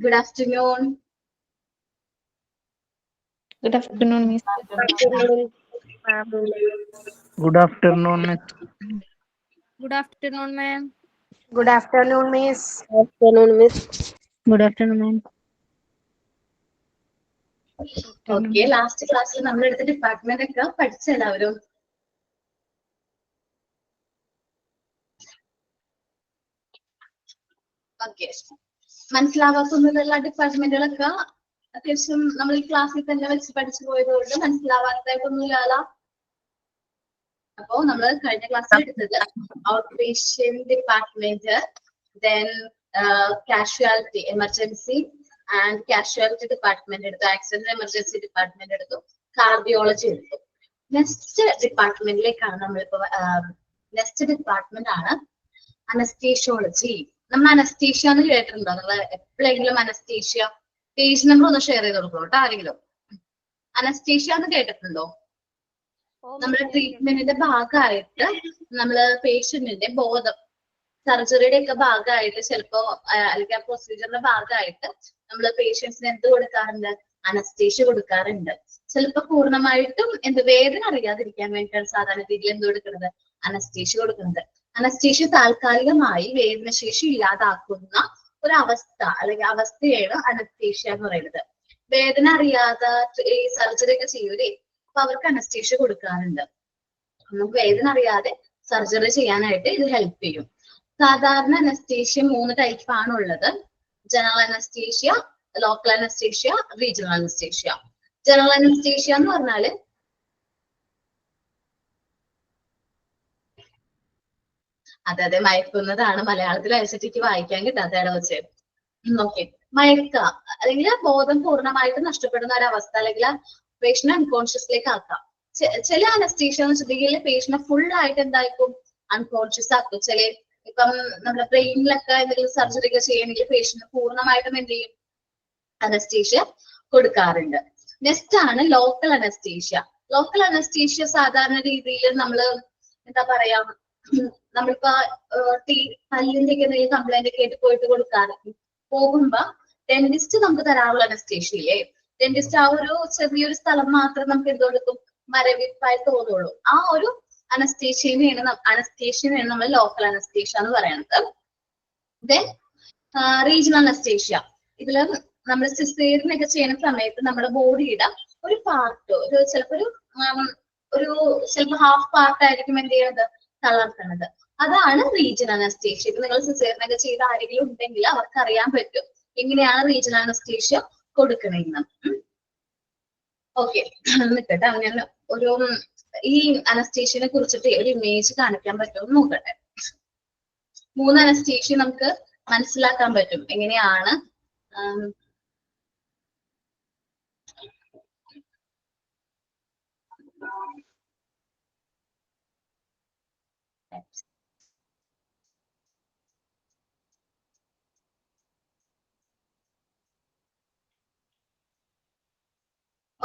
Good afternoon. Good afternoon, Miss. Good afternoon, Miss. Good afternoon, ma'am. Good afternoon, Miss. Afternoon, Miss. Good afternoon, ma'am. Okay, last class നമ്മൾ എടുത്ത department ഒക്കെ പഠിച്ച എല്ലാവരും. Okay, മനസ്സിലാവാത്തൊന്നുമില്ല ഡിപ്പാർട്ട്മെന്റുകളൊക്കെ അത്യാവശ്യം നമ്മൾ ഈ ക്ലാസ്സിൽ തന്നെ വെച്ച് പഠിച്ചു പോയതുകൊണ്ട് മനസ്സിലാവാത്തതായിട്ടൊന്നുമില്ല. അപ്പോ നമ്മൾ കഴിഞ്ഞ ക്ലാസ്സിൽ എടുത്തത് out patient department, then casualty emergency and casualty department എടുത്തു, ആക്സിഡന്റ് എമർജൻസി ഡിപ്പാർട്ട്മെന്റ് എടുത്തു, കാർഡിയോളജി എടുത്തു. നെക്സ്റ്റ് ഡിപ്പാർട്ട്മെന്റിലേക്കാണ് നമ്മളിപ്പോ. നെക്സ്റ്റ് ഡിപ്പാർട്ട്മെന്റ് ആണ് അനസ്തീഷ്യോളജി. നമ്മൾ അനസ്തീഷ്യ എന്ന് കേട്ടിട്ടുണ്ടോ? നിങ്ങൾ എപ്പോഴെങ്കിലും അനസ്തീഷ്യ പേജ് നമ്പർ ഒന്ന് ഷെയർ ചെയ്ത് കൊടുക്കണം കേട്ടോ ആരെങ്കിലും. അനസ്തീഷ്യ എന്ന് കേട്ടിട്ടുണ്ടോ? നമ്മുടെ ട്രീറ്റ്മെന്റിന്റെ ഭാഗമായിട്ട് നമ്മള് പേഷ്യന്റിന്റെ ബോധം, സർജറിയുടെ ഒക്കെ ഭാഗമായിട്ട് ചിലപ്പോ അല്ലെങ്കിൽ ആ പ്രൊസീജിയറിന്റെ ഭാഗമായിട്ട് നമ്മൾ പേഷ്യൻസിന് എന്ത് കൊടുക്കാറുണ്ട്? അനസ്തീഷ്യ കൊടുക്കാറുണ്ട്. ചിലപ്പോ പൂർണ്ണമായിട്ടും വേദന അറിയാതിരിക്കാൻ വേണ്ടിയിട്ടാണ് സാധാരണ രീതിയിൽ എന്ത് കൊടുക്കുന്നത്? അനസ്തീഷ്യ കൊടുക്കുന്നത്. അനസ്തീഷ്യ താൽക്കാലികമായി വേദനശേഷി ഇല്ലാതാക്കുന്ന ഒരു അവസ്ഥ അല്ലെങ്കിൽ അവസ്ഥയാണ് അനസ്തീഷ്യ എന്ന് പറയുന്നത്. വേദന അറിയാതെ ഈ സർജറി ഒക്കെ ചെയ്യൂലേ, അപ്പൊ അവർക്ക് അനസ്തീഷ്യ കൊടുക്കാറുണ്ട്. നമുക്ക് വേദന അറിയാതെ സർജറി ചെയ്യാനായിട്ട് ഇത് ഹെൽപ്പ് ചെയ്യും. സാധാരണ അനസ്തീഷ്യ 3 ടൈപ്പ് ആണ് ഉള്ളത്: general anaesthesia, local anaesthesia, regional anaesthesia. General anaesthesia എന്ന് പറഞ്ഞാല് അതെ മയക്കുന്നതാണ്. മലയാളത്തിൽ അയച്ചിട്ട് വായിക്കാൻ കിട്ടാത്ത ഇട വെച്ച്. ഓക്കെ, മയക്ക അല്ലെങ്കിൽ ബോധം പൂർണ്ണമായിട്ട് നഷ്ടപ്പെടുന്ന ഒരു അവസ്ഥ, അല്ലെങ്കിൽ പേഷ്യന്റ് അൺകോൺഷ്യസിലേക്ക് ആക്കാം. ചില അനസ്തീഷ്യ എന്ന് വെച്ചിട്ടുണ്ടെങ്കിൽ പേഷ്യന്റ് ഫുൾ ആയിട്ട് എന്തായിരിക്കും? അൺകോൺഷ്യസ് ആക്കും. ചില ഇപ്പം നമ്മുടെ ബ്രെയിനിലൊക്കെ എന്തെങ്കിലും സർജറി ഒക്കെ ചെയ്യണമെങ്കിൽ പേഷ്യന്റ് പൂർണ്ണമായിട്ടും എന്ത് ചെയ്യും? അനസ്തീഷ്യ കൊടുക്കാറുണ്ട്. നെക്സ്റ്റ് ആണ് ലോക്കൽ അനസ്തീഷ്യ. ലോക്കൽ അനസ്തീഷ്യ സാധാരണ രീതിയിൽ നമ്മള് എന്താ പറയാ, നമ്മളിപ്പോ പല്ലിന്റെ ഒക്കെ എന്തെങ്കിലും കംപ്ലൈന്റ് ഒക്കെ ആയിട്ട് പോയിട്ട് കൊടുക്കാറുണ്ട്. പോകുമ്പോ ഡെന്റിസ്റ്റ് നമുക്ക് തരാറുള്ള അനസ്തീഷ്യ ഇല്ലേ, ഡെന്റിസ്റ്റ് ആ ഒരു ചെറിയൊരു സ്ഥലം മാത്രം നമുക്ക് എന്ത് കൊടുക്കും? മരവിപ്പായി തോന്നുള്ളൂ. ആ ഒരു അനസ്തീഷ്യനെയാണ് നമ്മൾ ലോക്കൽ അനസ്തീഷ്യ എന്ന് പറയുന്നത്. Then regional anaesthesia. ഇതില് നമ്മൾ സിസേറിയൻ ഒക്കെ ചെയ്യുന്ന സമയത്ത് നമ്മുടെ ബോഡിയുടെ ഒരു പാർട്ട്, ചിലപ്പോ ഹാഫ് പാർട്ട് ആയിരിക്കും എന്ത് ചെയ്യുന്നത്? തളർത്തുന്നത്. അതാണ് റീജിയണൽ അനസ്തീഷ്യ. ഇപ്പൊ നിങ്ങൾ സിസേറിയൻ ഒക്കെ ചെയ്ത ആരെങ്കിലും ഉണ്ടെങ്കിൽ അവർക്ക് അറിയാൻ പറ്റും എങ്ങനെയാണ് റീജിയണൽ അനസ്തീഷ്യ കൊടുക്കണമെന്ന്. ഓക്കെ, നിൽക്കട്ടെ. അങ്ങനെ ഒരു ഈ അനസ്തീഷ്യനെ കുറിച്ചിട്ട് ഒരു ഇമേജ് കാണിക്കാൻ പറ്റുമെന്ന് നോക്കട്ടെ. 3 അനസ്തീഷ്യ നമുക്ക് മനസ്സിലാക്കാൻ പറ്റും എങ്ങനെയാണ്.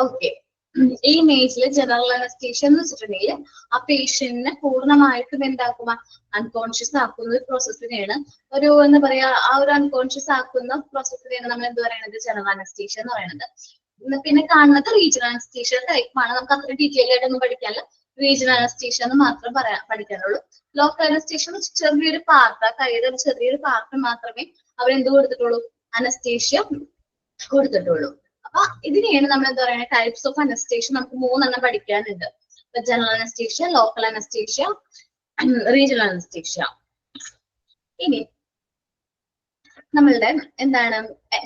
ഓക്കെ, ഈ ഇമേജില് ജനറൽ അനസ്തീഷ്യ എന്ന് വെച്ചിട്ടുണ്ടെങ്കിൽ ആ പേഷ്യന്റിനെ പൂർണ്ണമായിട്ടും എന്താക്കുക? അൺകോൺഷ്യസ് ആക്കുന്ന ഒരു പ്രോസസ്സിനെയാണ് എന്താ പറയാ, ആ ഒരു അൺകോൺഷ്യസ് ആക്കുന്ന പ്രോസസ്സിനെയാണ് നമ്മൾ എന്ത് പറയുന്നത്? ജനറൽ അനസ്തീഷ്യ എന്ന് പറയുന്നത്. പിന്നെ കാണുന്നത് റീജിയണൽ അനസ്തീഷ്യ ടൈപ്പാണ്. നമുക്ക് അത്ര ഡീറ്റെയിൽ ആയിട്ടൊന്നും പഠിക്കാനില്ല. റീജിയണൽ അനസ്തീഷ്യ എന്ന് മാത്രം പഠിക്കാനുള്ളൂ. ലോക്കൽ അനസ്തീഷ്യ ചെറിയൊരു പാർട്ട്, ആ കൈയുടെ ഒരു ചെറിയൊരു പാർട്ട് മാത്രമേ അവരെന്ത് കൊടുത്തിട്ടുള്ളൂ? അനസ്തീഷ്യ കൊടുത്തിട്ടുള്ളൂ. അപ്പൊ ഇതിനെയാണ് നമ്മൾ എന്താ പറയുക? ടൈപ്സ് ഓഫ് അനസ്തീഷ്യ നമുക്ക് 3 എണ്ണം പഠിക്കാനുണ്ട്. General anaesthesia, local anaesthesia, regional anaesthesia. ഇനി നമ്മളുടെ എന്താണ്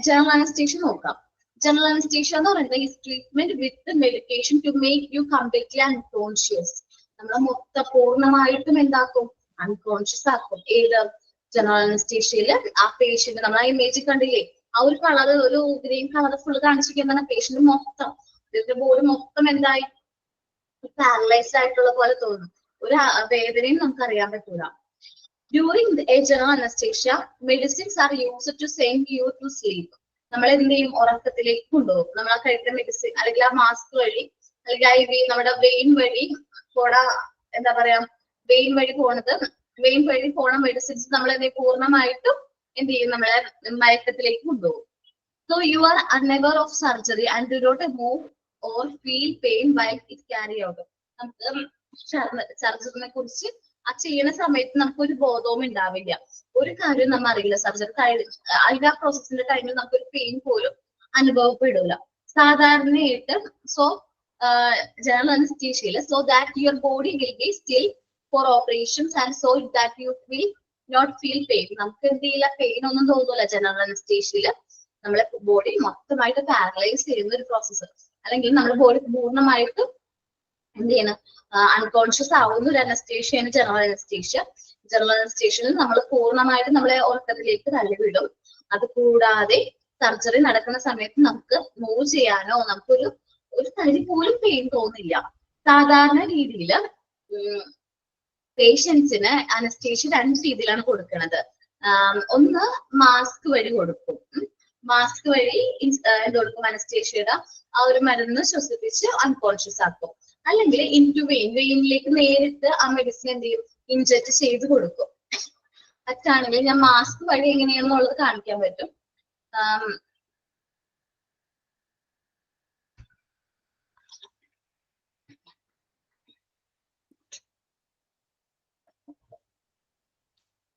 ജനറൽ അനസ്തീഷ്യ നോക്കാം. ജനറൽ അനസ്തീഷ്യ എന്ന് പറയുന്നത് is treatment with medication to make you completely unconscious. നമ്മളെ പൂർണ്ണമായിട്ടും എന്താക്കും? അൺകോൺഷ്യസ് ആക്കും. ഏത് ജനറൽ അനസ്തീഷ്യയില് ആ പേഷ്യന്റ് നമ്മൾ ആ ഇമേജ് കണ്ടില്ലേ, ആ ഒരു കളർ, ഒരു ഗ്രീൻ കളർ ഫുള്ള് കാണിച്ചിരിക്കുന്ന പേഷ്യന്റ് മൊത്തം ബോഡി മൊത്തം എന്തായി? പാരലൈസ്ഡ് ആയിട്ടുള്ള പോലെ തോന്നും. ഒരു വേദനയും നമുക്ക് അറിയാൻ പറ്റൂല. During a general anaesthesia medicines are used to send you to sleep. നമ്മൾ എന്ത് ചെയ്യും? ഉറക്കത്തിലേക്ക് കൊണ്ടുപോകും. നമ്മൾ ആ കഴിക്കുന്ന മെഡിസിൻ അല്ലെങ്കിൽ ആ മാസ്ക് വഴി അല്ലെങ്കിൽ IV നമ്മുടെ വെയിൻ വഴി എന്താ പറയാ, വെയിൻ വഴി പോണ മെഡിസിൻസ് നമ്മൾ പൂർണ്ണമായിട്ടും എന്ത് ചെയ്യും? നമ്മളെ മയക്കത്തിലേക്ക് കൊണ്ടുപോകും. So you are unaware of surgery and do not move or feel pain while it carry out. നമുക്ക് സർജറിനെ കുറിച്ച് ആ ചെയ്യുന്ന സമയത്ത് നമുക്ക് ഒരു ബോധവും ഉണ്ടാവില്ല, ഒരു കാര്യം നമ്മൾ അറിയില്ല. സർജറി അതിന്റെ ആ പ്രോസസ്സിന്റെ ടൈമിൽ നമുക്ക് ഒരു പെയിൻ പോലും അനുഭവപ്പെടില്ല സാധാരണയായിട്ട്. സോ ജനറൽ അനസ്തീഷ്യയിൽ so that your body will be still for operations and so that you will not feel pain. നമുക്ക് എന്ത് ചെയ്യില്ല, പെയിൻ ഒന്നും തോന്നൂല ജനറൽ അനസ്തീഷ്യയില്. നമ്മളെ ബോഡി മൊത്തമായിട്ട് പാരലൈസ് ചെയ്യുന്ന ഒരു പ്രോസസ്സ്, അല്ലെങ്കിൽ നമ്മുടെ ബോഡി പൂർണ്ണമായിട്ട് എന്ത് ചെയ്യണം, അൺകോൺഷ്യസ് ആവുന്ന ഒരു അനസ്തേഷ്യയാണ് ജനറൽ അനസ്തേഷ്യ. ജനറൽ അനസ്തേഷ്യയിൽ നമ്മൾ പൂർണ്ണമായിട്ട് നമ്മളെ ഉറക്കത്തിലേക്ക് തള്ളിവിടും. അത് കൂടാതെ സർജറി നടക്കുന്ന സമയത്ത് നമുക്ക് മൂവ് ചെയ്യാനോ നമുക്കൊരു തരി പോലും പെയിൻ തോന്നില്ല. സാധാരണ രീതിയിൽ പേഷ്യൻസിന് അനസ്തേഷ്യ 2 രീതിയിലാണ് കൊടുക്കുന്നത്. ഒന്ന് മാസ്ക് വഴി കൊടുക്കും. മാസ്ക് വഴി എന്ത് കൊടുക്കും, അനസ്തേഷ്യയുടെ ആ ഒരു മരുന്ന് ശ്വസിപ്പിച്ച് അൺകോൺഷ്യസ് ആക്കും. അല്ലെങ്കിൽ ഇൻറ്റു വെയിനിലേക്ക് നേരിട്ട് ആ മെഡിസിൻ എന്ത് ചെയ്യും, ഇൻജക്ട് ചെയ്ത് കൊടുക്കും. പറ്റാണെങ്കിൽ ഞാൻ മാസ്ക് വഴി എങ്ങനെയാണെന്നുള്ളത് കാണിക്കാൻ പറ്റും.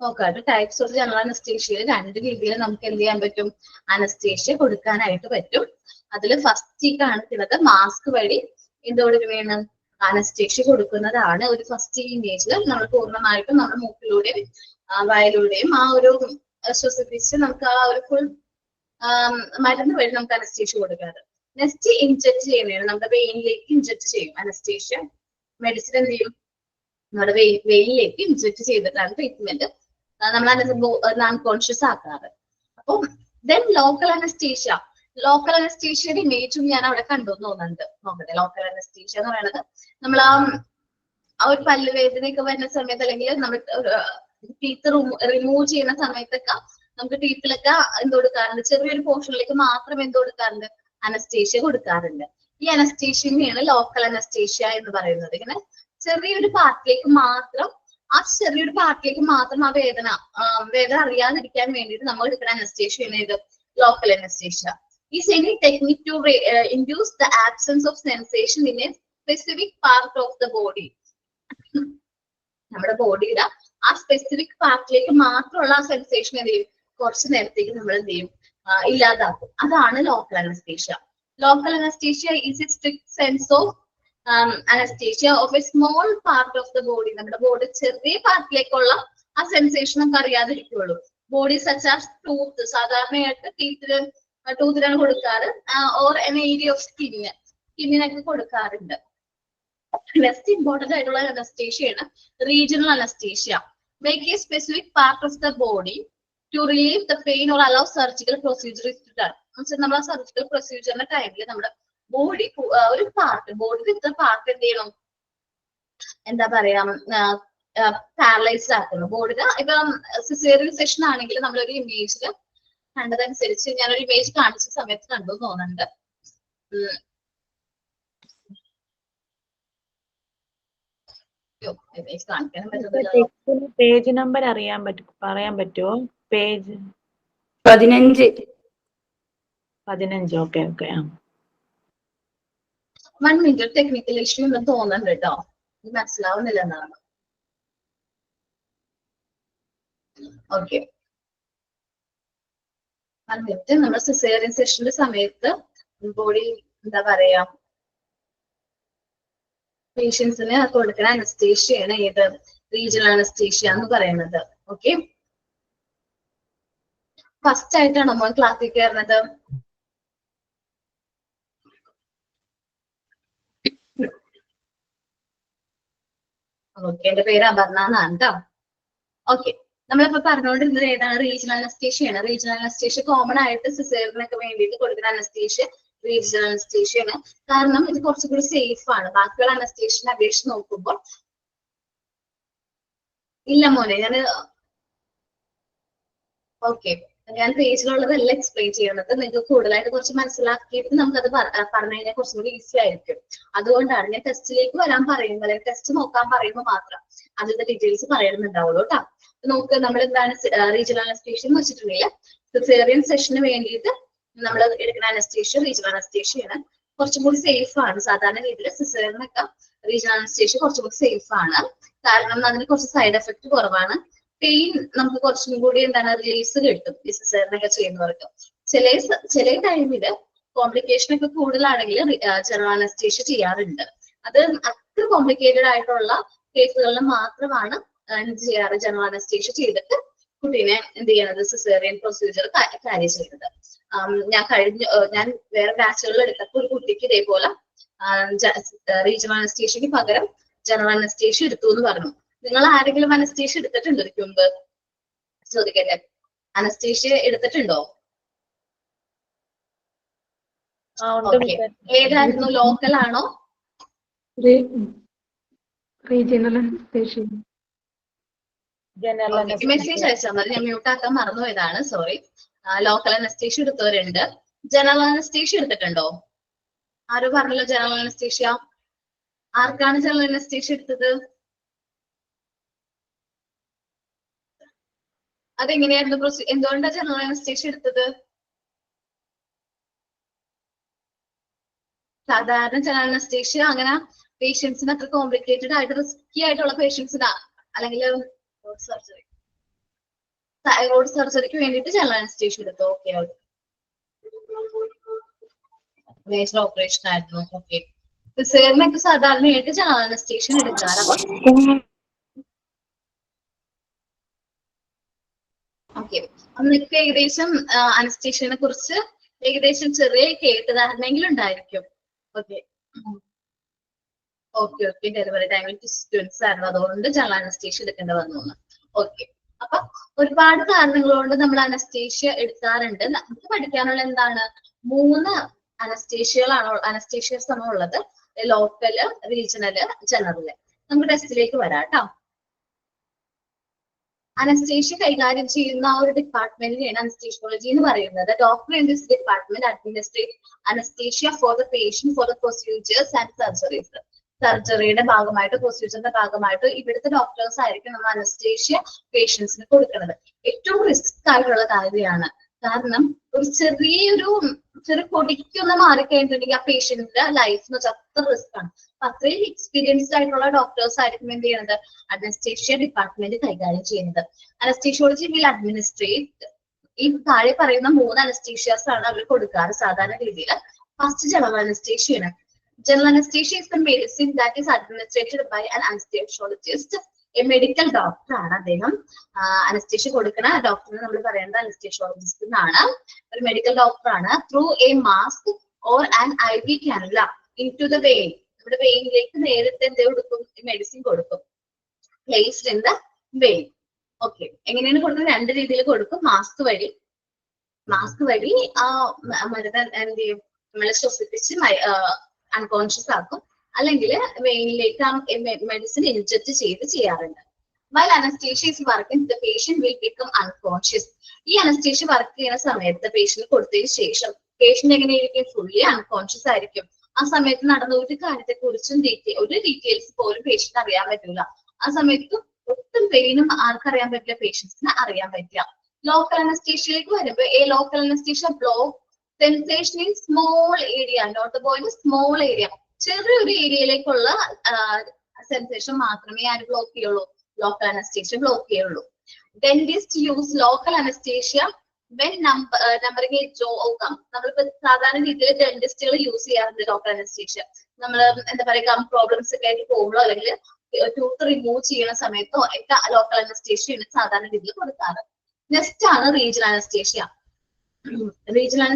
നോക്കാം, ടൈപ്സ് ഓഫ് ജനറൽ അനസ്തേഷ്യയിൽ 2 രീതിയിൽ നമുക്ക് എന്ത് ചെയ്യാൻ പറ്റും, അനസ്തേഷ്യ കൊടുക്കാനായിട്ട് പറ്റും. അതിൽ ഫസ്റ്റ് ഈ കാണിക്കുന്നത് മാസ്ക് വഴി എന്തോട് വേണം അനസ്തേഷ്യ കൊടുക്കുന്നതാണ്. ഒരു ഫസ്റ്റ് ഇമേജിൽ നമ്മൾ പൂർണ്ണമായിട്ടും നമ്മുടെ മൂക്കിലൂടെയും വായിലൂടെയും ആ ഒരു ശ്വസിപ്പിച്ച് നമുക്ക് ആ ഒരു ഫുൾ മരുന്ന് വഴി നമുക്ക് അനസ്തേഷ്യ കൊടുക്കാറ്. നെക്സ്റ്റ് ഇൻജക്ട് ചെയ്യുന്നതാണ്, നമ്മുടെ വെയിനിലേക്ക് ഇൻജക്ട് ചെയ്യും അനസ്തേഷ്യ. മെഡിസിൻ എന്ത് ചെയ്യും, നമ്മുടെ വെയിനിലേക്ക് ഇൻജക്ട് ചെയ്തിട്ടാണ് ട്രീറ്റ്മെന്റ് നമ്മൾ അൺകോൺഷ്യസ് ആക്കാറ്. അപ്പം ദെൻ ലോക്കൽ അനസ്തേഷ്യ. ലോക്കൽ അനസ്തേഷ്യയുടെ ഇമേജും ഞാൻ അവിടെ കണ്ടു തോന്നുന്നുണ്ട്. നോക്കട്ടെ, ലോക്കൽ അനസ്തേഷ്യ എന്ന് പറയുന്നത് നമ്മൾ ആ ഒരു പല്ലുവേദനയൊക്കെ വരുന്ന സമയത്ത്, അല്ലെങ്കിൽ നമ്മൾ ടീത്ത് റിമൂവ് ചെയ്യുന്ന സമയത്തൊക്കെ നമുക്ക് ടീത്തിലൊക്കെ എന്ത് കൊടുക്കാറുണ്ട്, ചെറിയൊരു പോർഷനിലേക്ക് മാത്രം എന്ത് കൊടുക്കാറുണ്ട്, അനസ്തേഷ്യ കൊടുക്കാറുണ്ട്. ഈ അനസ്തേഷ്യയാണ് ലോക്കൽ അനസ്തേഷ്യ എന്ന് പറയുന്നത്. ഇങ്ങനെ ചെറിയൊരു പാർട്ടിലേക്ക് മാത്രം ആ വേദന അറിയാതിരിക്കാൻ വേണ്ടിയിട്ട് നമ്മൾ എടുക്കുന്ന അനസ്തേഷ്യയാണ് ഇത് local anaesthesia. Is any technique to induce the absence of sensation in a specific part of the body. നമ്മുടെ ബോഡിയുടെ ആ സ്പെസിഫിക് പാർട്ടിലേക്ക് മാത്രമുള്ള ആ സെൻസേഷൻ എന്ത് ചെയ്യും, കുറച്ചു നേരത്തേക്ക് നമ്മൾ എന്ത് ചെയ്യും, ഇല്ലാതാക്കും. അതാണ് local anaesthesia. Local anaesthesia is a strict sense of anesthesia of a small part of the body. നമ്മുടെ ബോഡി ചെറിയ പാർട്ടിലേക്കുള്ള ആ സെൻസേഷൻ നമുക്ക് അറിയാതിരിക്കുള്ളൂ. ബോഡി സച്ച് ആസ് ടൂത്ത്, സാധാരണയായിട്ട് ടൂത്തിനാണ് കൊടുക്കാറ്, ഓർ എൻ ഏരിയ ഓഫ് സ്കിന്നിനൊക്കെ കൊടുക്കാറുണ്ട്. നെക്സ്റ്റ് ഇമ്പോർട്ടന്റ് ആയിട്ടുള്ള അനസ്തേഷ്യയാണ് regional anaesthesia. Make a specific part of the body to relieve the pain or allow surgical procedure to done. നമ്മൾ ആ സർജിക്കൽ പ്രൊസീജിയറിന്റെ ടൈമിൽ നമ്മുടെ ബോഡി ഒരു ബോഡിയുടെ ഇത്ര പാർട്ട് എന്ത് ചെയ്യണം, എന്താ പറയാ, പാരലൈസ്ഡ് ആക്കണം. ബോഡിയുടെ ഇപ്പം സിസേറിയൻ സെഷൻ ആണെങ്കിൽ നമ്മളൊരു ഇമേജില് കണ്ടതനുസരിച്ച് ഞാനൊരു ഇമേജ് കാണിച്ച സമയത്ത് കണ്ടു തോന്നുന്നുണ്ട്. പേജ് നമ്പർ പറയാൻ പറ്റുമോ? Page 15. Okay. 1 minute, technical issue ഉണ്ടെന്ന് തോന്നുന്നുണ്ട് കേട്ടോ, മനസ്സിലാവുന്നില്ല എന്നാണ്. Okay, 1 minute. നമ്മൾ സിസേറിയൻ സെഷന്റെ സമയത്ത് ബോഡി എന്താ പറയാ, പേഷ്യൻസിന് കൊടുക്കുന്ന അനസ്തേഷ്യയാണ് ഏത് റീജിയണൽ അനസ്തേഷ്യ എന്ന് പറയുന്നത്. ഓക്കെ, ഫസ്റ്റ് ആയിട്ടാണ് നമ്മൾ ക്ലാസ്സിൽ കയറുന്നത്. ഓക്കെ, എന്റെ പേര് അപർണ എന്നാണ് കേട്ടോ. ഓക്കെ, നമ്മളിപ്പോ പറഞ്ഞുകൊണ്ടിരുന്നത് ഏതാണ്, റീജിയണൽ അനസ്തേഷ്യയാണ്. റീജിയണൽ അനസ്തേഷ്യ കോമൺ ആയിട്ട് സിസേറിയനൊക്കെ വേണ്ടിയിട്ട് കൊടുക്കുന്ന അനസ്തേഷ്യ റീജിയണൽ അനസ്തേഷ്യയാണ്. കാരണം ഇത് കുറച്ചുകൂടി സേഫ് ആണ് ബാക്കിയുള്ള അനസ്തേഷ്യനെ അപേക്ഷിച്ച് നോക്കുമ്പോൾ. ഇല്ല മോനെ, ഞാൻ പേജിലുള്ളതല്ല എക്സ്പ്ലെയിൻ ചെയ്യുന്നത്. നിങ്ങൾക്ക് കൂടുതലായിട്ട് കുറച്ച് മനസ്സിലാക്കിയിട്ട് നമുക്കത് പറഞ്ഞു കഴിഞ്ഞാൽ കുറച്ചും കൂടി ഈസി ആയിരിക്കും. അതുകൊണ്ടാണ് ഞാൻ ടെസ്റ്റിലേക്ക് വരാൻ പറയുമ്പോൾ, അല്ലെങ്കിൽ ടെസ്റ്റ് നോക്കാൻ പറയുമ്പോൾ മാത്രം അതിന്റെ ഡീറ്റെയിൽസ് പറയുന്നുണ്ടാവുള്ളൂ കേട്ടോ. നോക്ക്, നമ്മൾ എന്താണ് റീജിയണൽ അനസ്തേഷ്യ എന്ന് വെച്ചിട്ടുണ്ടെങ്കിൽ സിസേറിയൻ സെഷന് വേണ്ടിയിട്ട് നമ്മൾ എടുക്കുന്ന അനസ്തേഷ്യ റീജിയണൽ അനസ്തേഷ്യയാണ്. കുറച്ചും കൂടി സേഫ് ആണ്. സാധാരണ രീതിയിൽ സിസേറിയനൊക്കെ റീജിയണൽ അനസ്തേഷ്യ കുറച്ചും കൂടി സേഫ് ആണ്. കാരണം അതിന് കുറച്ച് സൈഡ് എഫക്ട് കുറവാണ്. പെയിൻ നമുക്ക് കുറച്ചും കൂടി എന്താണ് റിലീസ് കിട്ടും ഈ സിസേറിയനൊക്കെ ചെയ്യുന്നവർക്ക്. ചില ടൈമില് കോംപ്ലിക്കേഷൻ ഒക്കെ കൂടുതലാണെങ്കിൽ ജനറൽ അനസ്തേഷ്യ ചെയ്യാറുണ്ട്. അത് അത്ര കോംപ്ലിക്കേറ്റഡ് ആയിട്ടുള്ള കേസുകളിൽ മാത്രമാണ് എന്ത് ചെയ്യാറ്, ജനറൽ അനസ്തേഷ്യ ചെയ്തിട്ട് കുട്ടീനെ എന്ത് ചെയ്യണത് സിസേറിയൻ പ്രൊസീജിയർ കാര്യം ചെയ്യുന്നത്. ഞാൻ വേറെ ബാച്ചുകളിൽ എടുത്തപ്പോൾ ഒരു കുട്ടിക്ക് ഇതേപോലെ റീജിയണൽ അനസ്തേഷ്യക്ക് പകരം ജനറൽ അനസ്തേഷ്യ എടുത്തു എന്ന് പറഞ്ഞു. നിങ്ങൾ ആരെങ്കിലും അനസ്തേഷ്യ എടുത്തിട്ടുണ്ടോ ഇതിക്ക് മുമ്പ്? ചോദിക്കട്ടെ, അനസ്തേഷ്യ എടുത്തിട്ടുണ്ടോ? ഏതായിരുന്നു, ലോക്കൽ ആണോ? മെസ്സേജ് അയച്ചാൽ മതി, ഞാൻ മ്യൂട്ട് ആക്കാൻ മറന്നുപോയതാണ്, സോറി. ലോക്കൽ അനസ്തേഷ്യ എടുത്തവരുണ്ട്. ജനറൽ അനസ്തേഷ്യ എടുത്തിട്ടുണ്ടോ? ആരോ പറഞ്ഞല്ലോ ജനറൽ അനസ്തേഷ്യ. ആർക്കാണ് ജനറൽ അനസ്തേഷ്യ എടുത്തത്? അതെങ്ങനെയായിരുന്നു? എന്തുകൊണ്ടാണ് ജനറൽ അനസ്തേഷ്യ എടുത്തത്? സാധാരണ ജനറൽ അനസ്തേഷ്യ അങ്ങനെ പേഷ്യൻസിന് അത്ര കോംപ്ലിക്കേറ്റഡ് ആയിട്ട് റിസ്കി ആയിട്ടുള്ള പേഷ്യൻസിന് അല്ലെങ്കിൽ തൈറോയ്ഡ് സർജറിക്ക് വേണ്ടിയിട്ട് ജനറൽ അനസ്തേഷ്യ എടുത്തു. ഓക്കെ, മേജർ ഓപ്പറേഷൻ ആയിരുന്നു. ഓക്കെ, സിസേറിയനൊക്കെ സാധാരണയായിട്ട് ജനറൽ അനസ്തേഷ്യ എടുക്കാറ്. ഓക്കെ, നിങ്ങൾക്ക് ഏകദേശം അനസ്തേഷ്യനെ കുറിച്ച് ഏകദേശം ചെറിയ കേട്ടുധാരണയെങ്കിലും ഉണ്ടായിരിക്കും. ഓക്കെ ഓക്കെ ഓക്കെ ഡെലിവറി ടൈമിൽ ട്വിൻസ് ആയിരുന്നു, അതുകൊണ്ട് ജനറൽ അനസ്തേഷ്യ എടുക്കേണ്ടി വന്നു. ഓക്കെ, അപ്പൊ ഒരുപാട് കാരണങ്ങൾ കൊണ്ട് നമ്മൾ അനസ്തേഷ്യ എടുക്കാറുണ്ട്. നമുക്ക് പഠിക്കാനുള്ള എന്താണ്, 3 അനസ്തേഷ്യസ് ആണ് ഉള്ളത്. Local, regional, general. നമുക്ക് ടെസ്റ്റിലേക്ക് വരാം കേട്ടോ. അനസ്തേഷ്യ കൈകാര്യം ചെയ്യുന്ന ഒരു ഡിപ്പാർട്ട്മെന്റിനെയാണ് അനസ്തേഷ്യോളജി എന്ന് പറയുന്നത്. Doctor in this department administrate anaesthesia for the patient for the procedures and surgeries. സർജറിയുടെ ഭാഗമായിട്ട്, പ്രൊസീജിയറിന്റെ ഭാഗമായിട്ട് ഇവിടുത്തെ ഡോക്ടേഴ്സ് ആയിരിക്കും നമ്മൾ അനസ്തേഷ്യ പേഷ്യൻസിന് കൊടുക്കുന്നത്. ഏറ്റവും റിസ്ക് ആയിട്ടുള്ള കാര്യമാണ്. കാരണം ഒരു ചെറിയ പൊടിക്കൊന്ന് മാറിക്കഴിഞ്ഞിട്ടുണ്ടെങ്കിൽ ആ പേഷ്യന്റിന്റെ ലൈഫ് എന്ന് വെച്ചാൽ അത്ര റിസ്ക് ആണ്. അപ്പൊ അത്രയും എക്സ്പീരിയൻസ്ഡ് ആയിട്ടുള്ള ഡോക്ടേഴ്സ് ആയിരിക്കും എന്ത് ചെയ്യുന്നത്, അനസ്തേഷ്യ ഡിപ്പാർട്ട്മെന്റ് കൈകാര്യം ചെയ്യുന്നത്. അനസ്തേഷ്യോളജി വിൽ അഡ്മിനിസ്ട്രേറ്റ്, ഈ താഴെ പറയുന്ന 3 അനസ്തേഷ്യാസ് ആണ് അവർ കൊടുക്കാറ് സാധാരണ രീതിയിൽ. ഫസ്റ്റ് ജനറൽ അനസ്തേഷ്യ ആണ്. General anesthesia is the medicine that is administered by an anesthesiologist. A medical doctor ആണ് അദ്ദേഹം. അനസ്തേഷ്യ കൊടുക്കുന്ന ഡോക്ടറിനെ നമ്മൾ പറയുന്നത് അനസ്തേഷ്യോളജിസ്റ്റ് എന്നാണ്. ഒരു മെഡിക്കൽ ഡോക്ടർ ആണ്. Through A mask or an IV cannula into the vein, നമ്മുടെ വെയിനിലേക്ക് നേരിട്ട് എന്ത് കൊടുക്കും, മെഡിസിൻ കൊടുക്കും. Placed in the vein. Okay, എങ്ങനെയാണ് കൊടുക്കുന്നത്? 2 രീതിയിൽ കൊടുക്കും. മാസ്ക് വഴി ആ മരുന്ന് എന്ത് ചെയ്യും, നമ്മളെ ശ്വസിപ്പിച്ച് അൺകോൺഷ്യസ് ആക്കും, അല്ലെങ്കിൽ വെയിനിലേക്ക് മെഡിസിൻ ഇൻജെക്ട് ചെയ്യാറുണ്ട്. While anesthesia is working, the patient will become unconscious. ഈ അനസ്തേഷ്യ വർക്ക് ചെയ്യുന്ന സമയത്ത് പേഷ്യന്റ് കൊടുത്തതിന് ശേഷം പേഷ്യന്റ് എങ്ങനെയായിരിക്കും, ഫുള്ളി അൺകോൺഷ്യസ് ആയിരിക്കും. ആ സമയത്ത് നടന്ന ഒരു കാര്യത്തെ കുറിച്ചും ഒരു ഡീറ്റെയിൽസ് പോലും പേഷ്യന്റ് അറിയാൻ പറ്റില്ല. ആ സമയത്ത് ഒട്ടും പെയിനും ആർക്കറിയാൻ പറ്റില്ല, പേഷ്യൻസിന് അറിയാൻ പറ്റില്ല. ലോക്കൽ അനസ്തേഷ്യയിലേക്ക് വരുമ്പോൾ local anaesthesia block sensation in small area, not point small area, ചെറിയൊരു ഏരിയയിലേക്കുള്ള സെൻസേഷൻ മാത്രമേ ആര് ബ്ലോക്ക് ചെയ്യുള്ളൂ, ലോക്കൽ അനസ്തേഷ്യ ബ്ലോക്ക് ചെയ്യുള്ളൂ. Dentist use local anaesthesia when numbering a jaw gum. നമ്മളിപ്പോ സാധാരണ രീതിയിൽ ഡെന്റിസ്റ്റുകൾ യൂസ് ചെയ്യാറുണ്ട് ലോക്കൽ അനസ്തേഷ്യ. നമ്മൾ എന്താ പറയുക, ഗം പ്രോബ്ലംസ് ഒക്കെ ആയിട്ട് പോകുമ്പോഴോ അല്ലെങ്കിൽ ടൂത്ത് റിമൂവ് ചെയ്യുന്ന സമയത്തോ ഒക്കെ ലോക്കൽ അനസ്തേഷ്യയാണ് സാധാരണ രീതിയിൽ കൊടുക്കാറ്. നെക്സ്റ്റ് ആണ് regional anaesthesia. Regional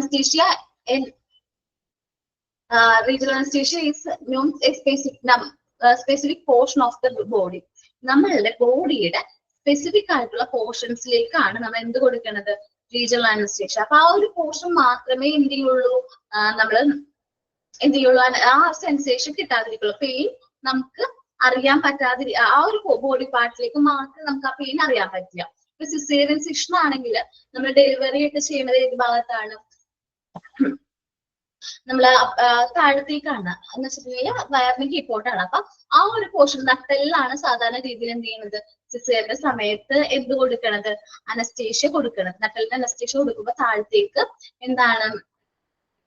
anesthesia is known a specific portion of the body. നമ്മളുടെ ബോഡിയുടെ സ്പെസിഫിക് ആയിട്ടുള്ള പോർഷൻസിലേക്കാണ് നമ്മൾ എന്ത് കൊടുക്കുന്നത്, റീജിയണൽ അനസ്തേഷ്യ. അപ്പൊ ആ ഒരു പോർഷൻ മാത്രമേ എന്ത് ചെയ്യുള്ളൂ, നമ്മൾ എന്ത് ചെയ്യുള്ളൂ, ആ സെൻസേഷൻ കിട്ടാതിരിക്കുള്ളൂ. പെയിൻ നമുക്ക് അറിയാൻ ആ ഒരു ബോഡി പാർട്ടിലേക്ക് മാത്രമേ നമുക്ക് ആ പെയിൻ അറിയാൻ പറ്റില്ല. ഇപ്പൊ സിസേറിയൻ സെക്ഷൻ ആണെങ്കിൽ നമ്മൾ ഡെലിവറി ഒക്കെ ചെയ്യുന്നത് ഏത് ഭാഗത്താണ്, നമ്മള് താഴത്തേക്കാണ് എന്ന് വെച്ചിട്ടുണ്ടെങ്കിൽ വയറിന് കീപ്പോട്ടാണ്. അപ്പൊ ആ ഒരു പോർഷൻ നട്ടെല്ലാണ് സാധാരണ രീതിയിൽ എന്ത് ചെയ്യുന്നത്, സിസേറിയന്റെ സമയത്ത് എന്ത് കൊടുക്കണത്, അനസ്തേഷ്യ കൊടുക്കണത്. നട്ടലിന് അനസ്തേഷ്യ കൊടുക്കുമ്പോ താഴത്തേക്ക് എന്താണ്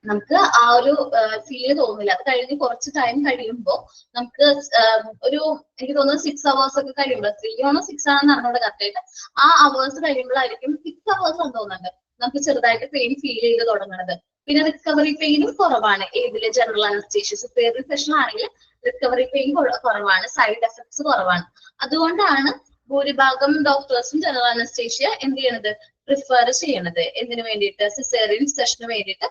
നമുക്ക് ആ ഒരു ഫീല് തോന്നില്ല. അത് കഴിഞ്ഞ് കുറച്ച് ടൈം കഴിയുമ്പോൾ നമുക്ക് ഒരു എനിക്ക് തോന്നുന്നു 6 hours ഒക്കെ കഴിയുമ്പോൾ 3 ആണോ 6 ആണെന്ന് അറിഞ്ഞോട് കറക്റ്റായിട്ട് ആ അവേഴ്സ് കഴിയുമ്പോഴായിരിക്കും 6 hours എന്ന് തോന്നുന്നുണ്ട് നമുക്ക് ചെറുതായിട്ട് പെയിൻ ഫീൽ ചെയ്ത് തുടങ്ങുന്നത്. പിന്നെ റിക്കവറി പെയിനും കുറവാണ്. ഏതില് ജനറൽ അനസ്തേഷ്യ സിസേറിയൻ സെഷൻ ആണെങ്കിൽ റിക്കവറി പെയിൻ കുറവാണ്, സൈഡ് എഫക്ട്സ് കുറവാണ്. അതുകൊണ്ടാണ് ഭൂരിഭാഗം ഡോക്ടേഴ്സും ജനറൽ അനസ്തേഷ്യ എന്ത് ചെയ്യണത് പ്രിഫർ ചെയ്യണത്. എന്തിനു വേണ്ടിയിട്ട്? സിസേറിയൻ സെഷന് വേണ്ടിയിട്ട്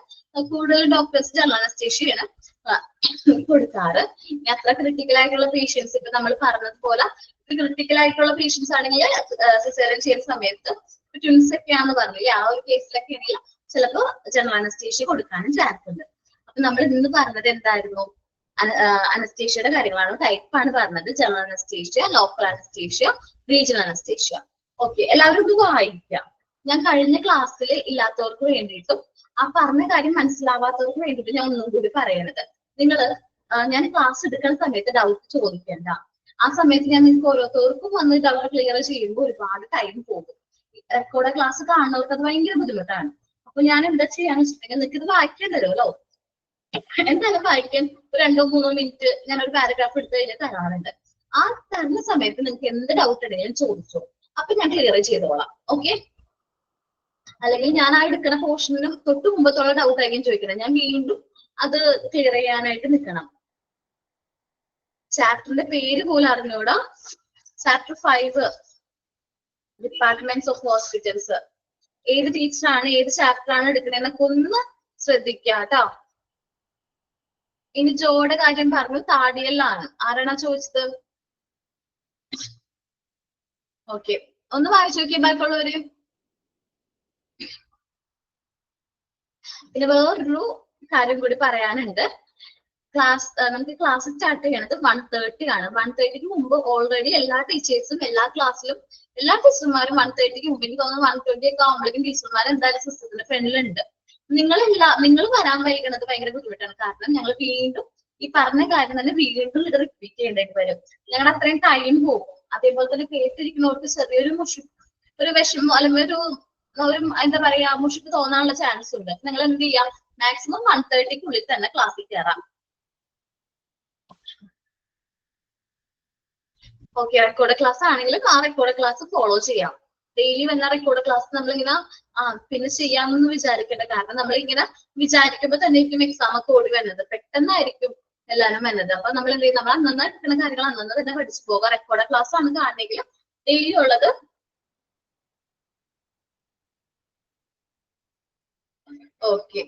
കൂടുതൽ ഡോക്ടേഴ്സ് ജനറൽ അനസ്തേഷ്യയാണ് കൊടുക്കാറ്. അത്ര ക്രിട്ടിക്കൽ ആയിട്ടുള്ള പേഷ്യൻസ് ഇപ്പൊ നമ്മൾ പറഞ്ഞതുപോലെ ക്രിട്ടിക്കൽ ആയിട്ടുള്ള പേഷ്യൻസ് ആണെങ്കിൽ സിസേറിയൻ ചെയ്യുന്ന സമയത്ത് ട്വിൻസ് ഒക്കെയാണെന്ന് പറഞ്ഞില്ലേ, ആ ഒരു കേസിലൊക്കെ ആണെങ്കിൽ ചിലപ്പോൾ ജനറൽ അനസ്തേഷ്യ കൊടുക്കാനും ചാൻസ് ഉണ്ട്. അപ്പൊ നമ്മൾ ഇന്ന് പറഞ്ഞത് എന്തായിരുന്നു? അനസ്തേഷ്യയുടെ കാര്യങ്ങളാണ്. ടൈപ്പാണ് പറഞ്ഞത്: general anaesthesia, local anaesthesia, regional anaesthesia. Okay, എല്ലാവരും ഇത് വായിക്കാം. ഞാൻ കഴിഞ്ഞ ക്ലാസ്സിൽ ഇല്ലാത്തവർക്ക് വേണ്ടിയിട്ടും ആ പറഞ്ഞ കാര്യം മനസ്സിലാവാത്തവർക്ക് വേണ്ടിയിട്ട് ഞാൻ ഒന്നും കൂടി പറയണത്. ഞാൻ ക്ലാസ് എടുക്കുന്ന സമയത്ത് ഡൗട്ട് ചോദിക്കണ്ട. ആ സമയത്ത് ഞാൻ നിങ്ങൾക്ക് ഓരോരുത്തർക്കും വന്ന് ഡൗട്ട് ക്ലിയർ ചെയ്യുമ്പോൾ ഒരുപാട് ടൈം പോകും. റെക്കോർഡ് ക്ലാസ് കാണുന്നവർക്ക് അത് ഭയങ്കര ബുദ്ധിമുട്ടാണ്. അപ്പൊ ഞാൻ എന്താ ചെയ്യാന്ന് വെച്ചിട്ടുണ്ടെങ്കിൽ നിങ്ങൾക്ക് ഇത് വായിക്കാൻ തരുമല്ലോ, എന്തായാലും വായിക്കാൻ ഒരു 2-3 മിനിറ്റ് ഞാൻ ഒരു പാരഗ്രാഫ് എടുത്തു കഴിഞ്ഞാൽ തരാറുണ്ട്. ആ തരുന്ന സമയത്ത് നിങ്ങൾക്ക് എന്ത് ഡൗട്ട് ഉണ്ടെങ്കിലും ചോദിച്ചോ, അപ്പൊ ഞാൻ ക്ലിയർ ചെയ്തോളാം. ഓക്കെ, അല്ലെങ്കിൽ ഞാൻ ആ എടുക്കുന്ന പോർഷനും തൊട്ട് മുമ്പത്തുള്ള ഡൗട്ട് ആയിരിക്കും ചോദിക്കുന്നത്. ഞാൻ വീണ്ടും അത് ക്ലിയർ ചെയ്യാനായിട്ട് നിൽക്കണം. ചാപ്റ്ററിന്റെ പേര് പോലും അറിഞ്ഞൂടാ. Chapter 5 departments of hospitals. ഏത് ടീച്ചറാണ് ഏത് ചാപ്റ്റർ ആണ് എടുക്കണെന്നൊക്കെ ഒന്ന് ശ്രദ്ധിക്കുക കേട്ടോ. ഇനി ജോയുടെ കാര്യം പറഞ്ഞു, താടിയല്ലാണ്. ആരാണോ ചോദിച്ചത്? ഓക്കെ, ഒന്ന് വായിച്ചു നോക്കിയേ ബാക്കിയുള്ളവര്. പിന്നെ വേറൊരു കാര്യം കൂടി പറയാനുണ്ട്. നമുക്ക് ക്ലാസ് സ്റ്റാർട്ട് ചെയ്യണത് 1:30 ആണ്. 1:30ക്ക് മുമ്പ് ഓൾറെഡി എല്ലാ ടീച്ചേഴ്സും എല്ലാ ക്ലാസ്സിലും എല്ലാ ടീച്ചർമാരും 1:30ക്ക് മുമ്പ്, എനിക്ക് തോന്നുന്നു 1:20 ഒക്കെ ആകുമ്പോഴേക്കും ടീച്ചർമാർ എന്തായാലും സിസ്റ്റത്തിന്റെ ഫ്രണ്ടിലുണ്ട്. നിങ്ങൾ വരാൻ വൈകുന്നത് ഭയങ്കര ബുദ്ധിമുട്ടാണ്. കാരണം ഞങ്ങൾ വീണ്ടും ഈ പറഞ്ഞ കാര്യം തന്നെ വീണ്ടും ഇത് റിപ്പീറ്റ് ചെയ്യേണ്ടി വരും. ഞങ്ങളുടെ അത്രയും ടൈം പോകും. അതേപോലെ തന്നെ കേട്ടിരിക്കുന്നവർക്ക് ചെറിയൊരു ഒരു വിഷമം അല്ലെങ്കിൽ ഒരു എന്താ പറയാ മുഷിപ്പ് തോന്നാനുള്ള ചാൻസ് ഉണ്ട്. നിങ്ങൾ എന്ത് ചെയ്യാം, മാക്സിമം 1:30ക്കുള്ളിൽ തന്നെ ക്ലാസ്സിൽ കയറാം. ഓക്കെ, റെക്കോർഡ് ക്ലാസ് ആണെങ്കിലും ആ റെക്കോർഡ് ക്ലാസ് ഫോളോ ചെയ്യാം. ഡെയിലി വന്ന റെക്കോർഡ് ക്ലാസ് നമ്മളിങ്ങനെ പിന്നെ ചെയ്യാമെന്ന് വിചാരിക്കേണ്ട. കാരണം നമ്മളിങ്ങനെ വിചാരിക്കുമ്പോൾ തന്നെ ആയിരിക്കും എക്സാം ഒക്കെ ഓടി വരുന്നത്, പെട്ടെന്നായിരിക്കും എല്ലാവരും വരുന്നത്. അപ്പൊ നമ്മൾ എന്ത് ചെയ്യും, നമ്മൾ അന്നന്ന് എടുക്കുന്ന കാര്യങ്ങൾ അന്നന്ന് തന്നെ പഠിച്ചു പോകാം. റെക്കോർഡ് ക്ലാസ് ആണ് കാണണമെങ്കിൽ ഡെയിലി ഉള്ളത് ഓക്കെ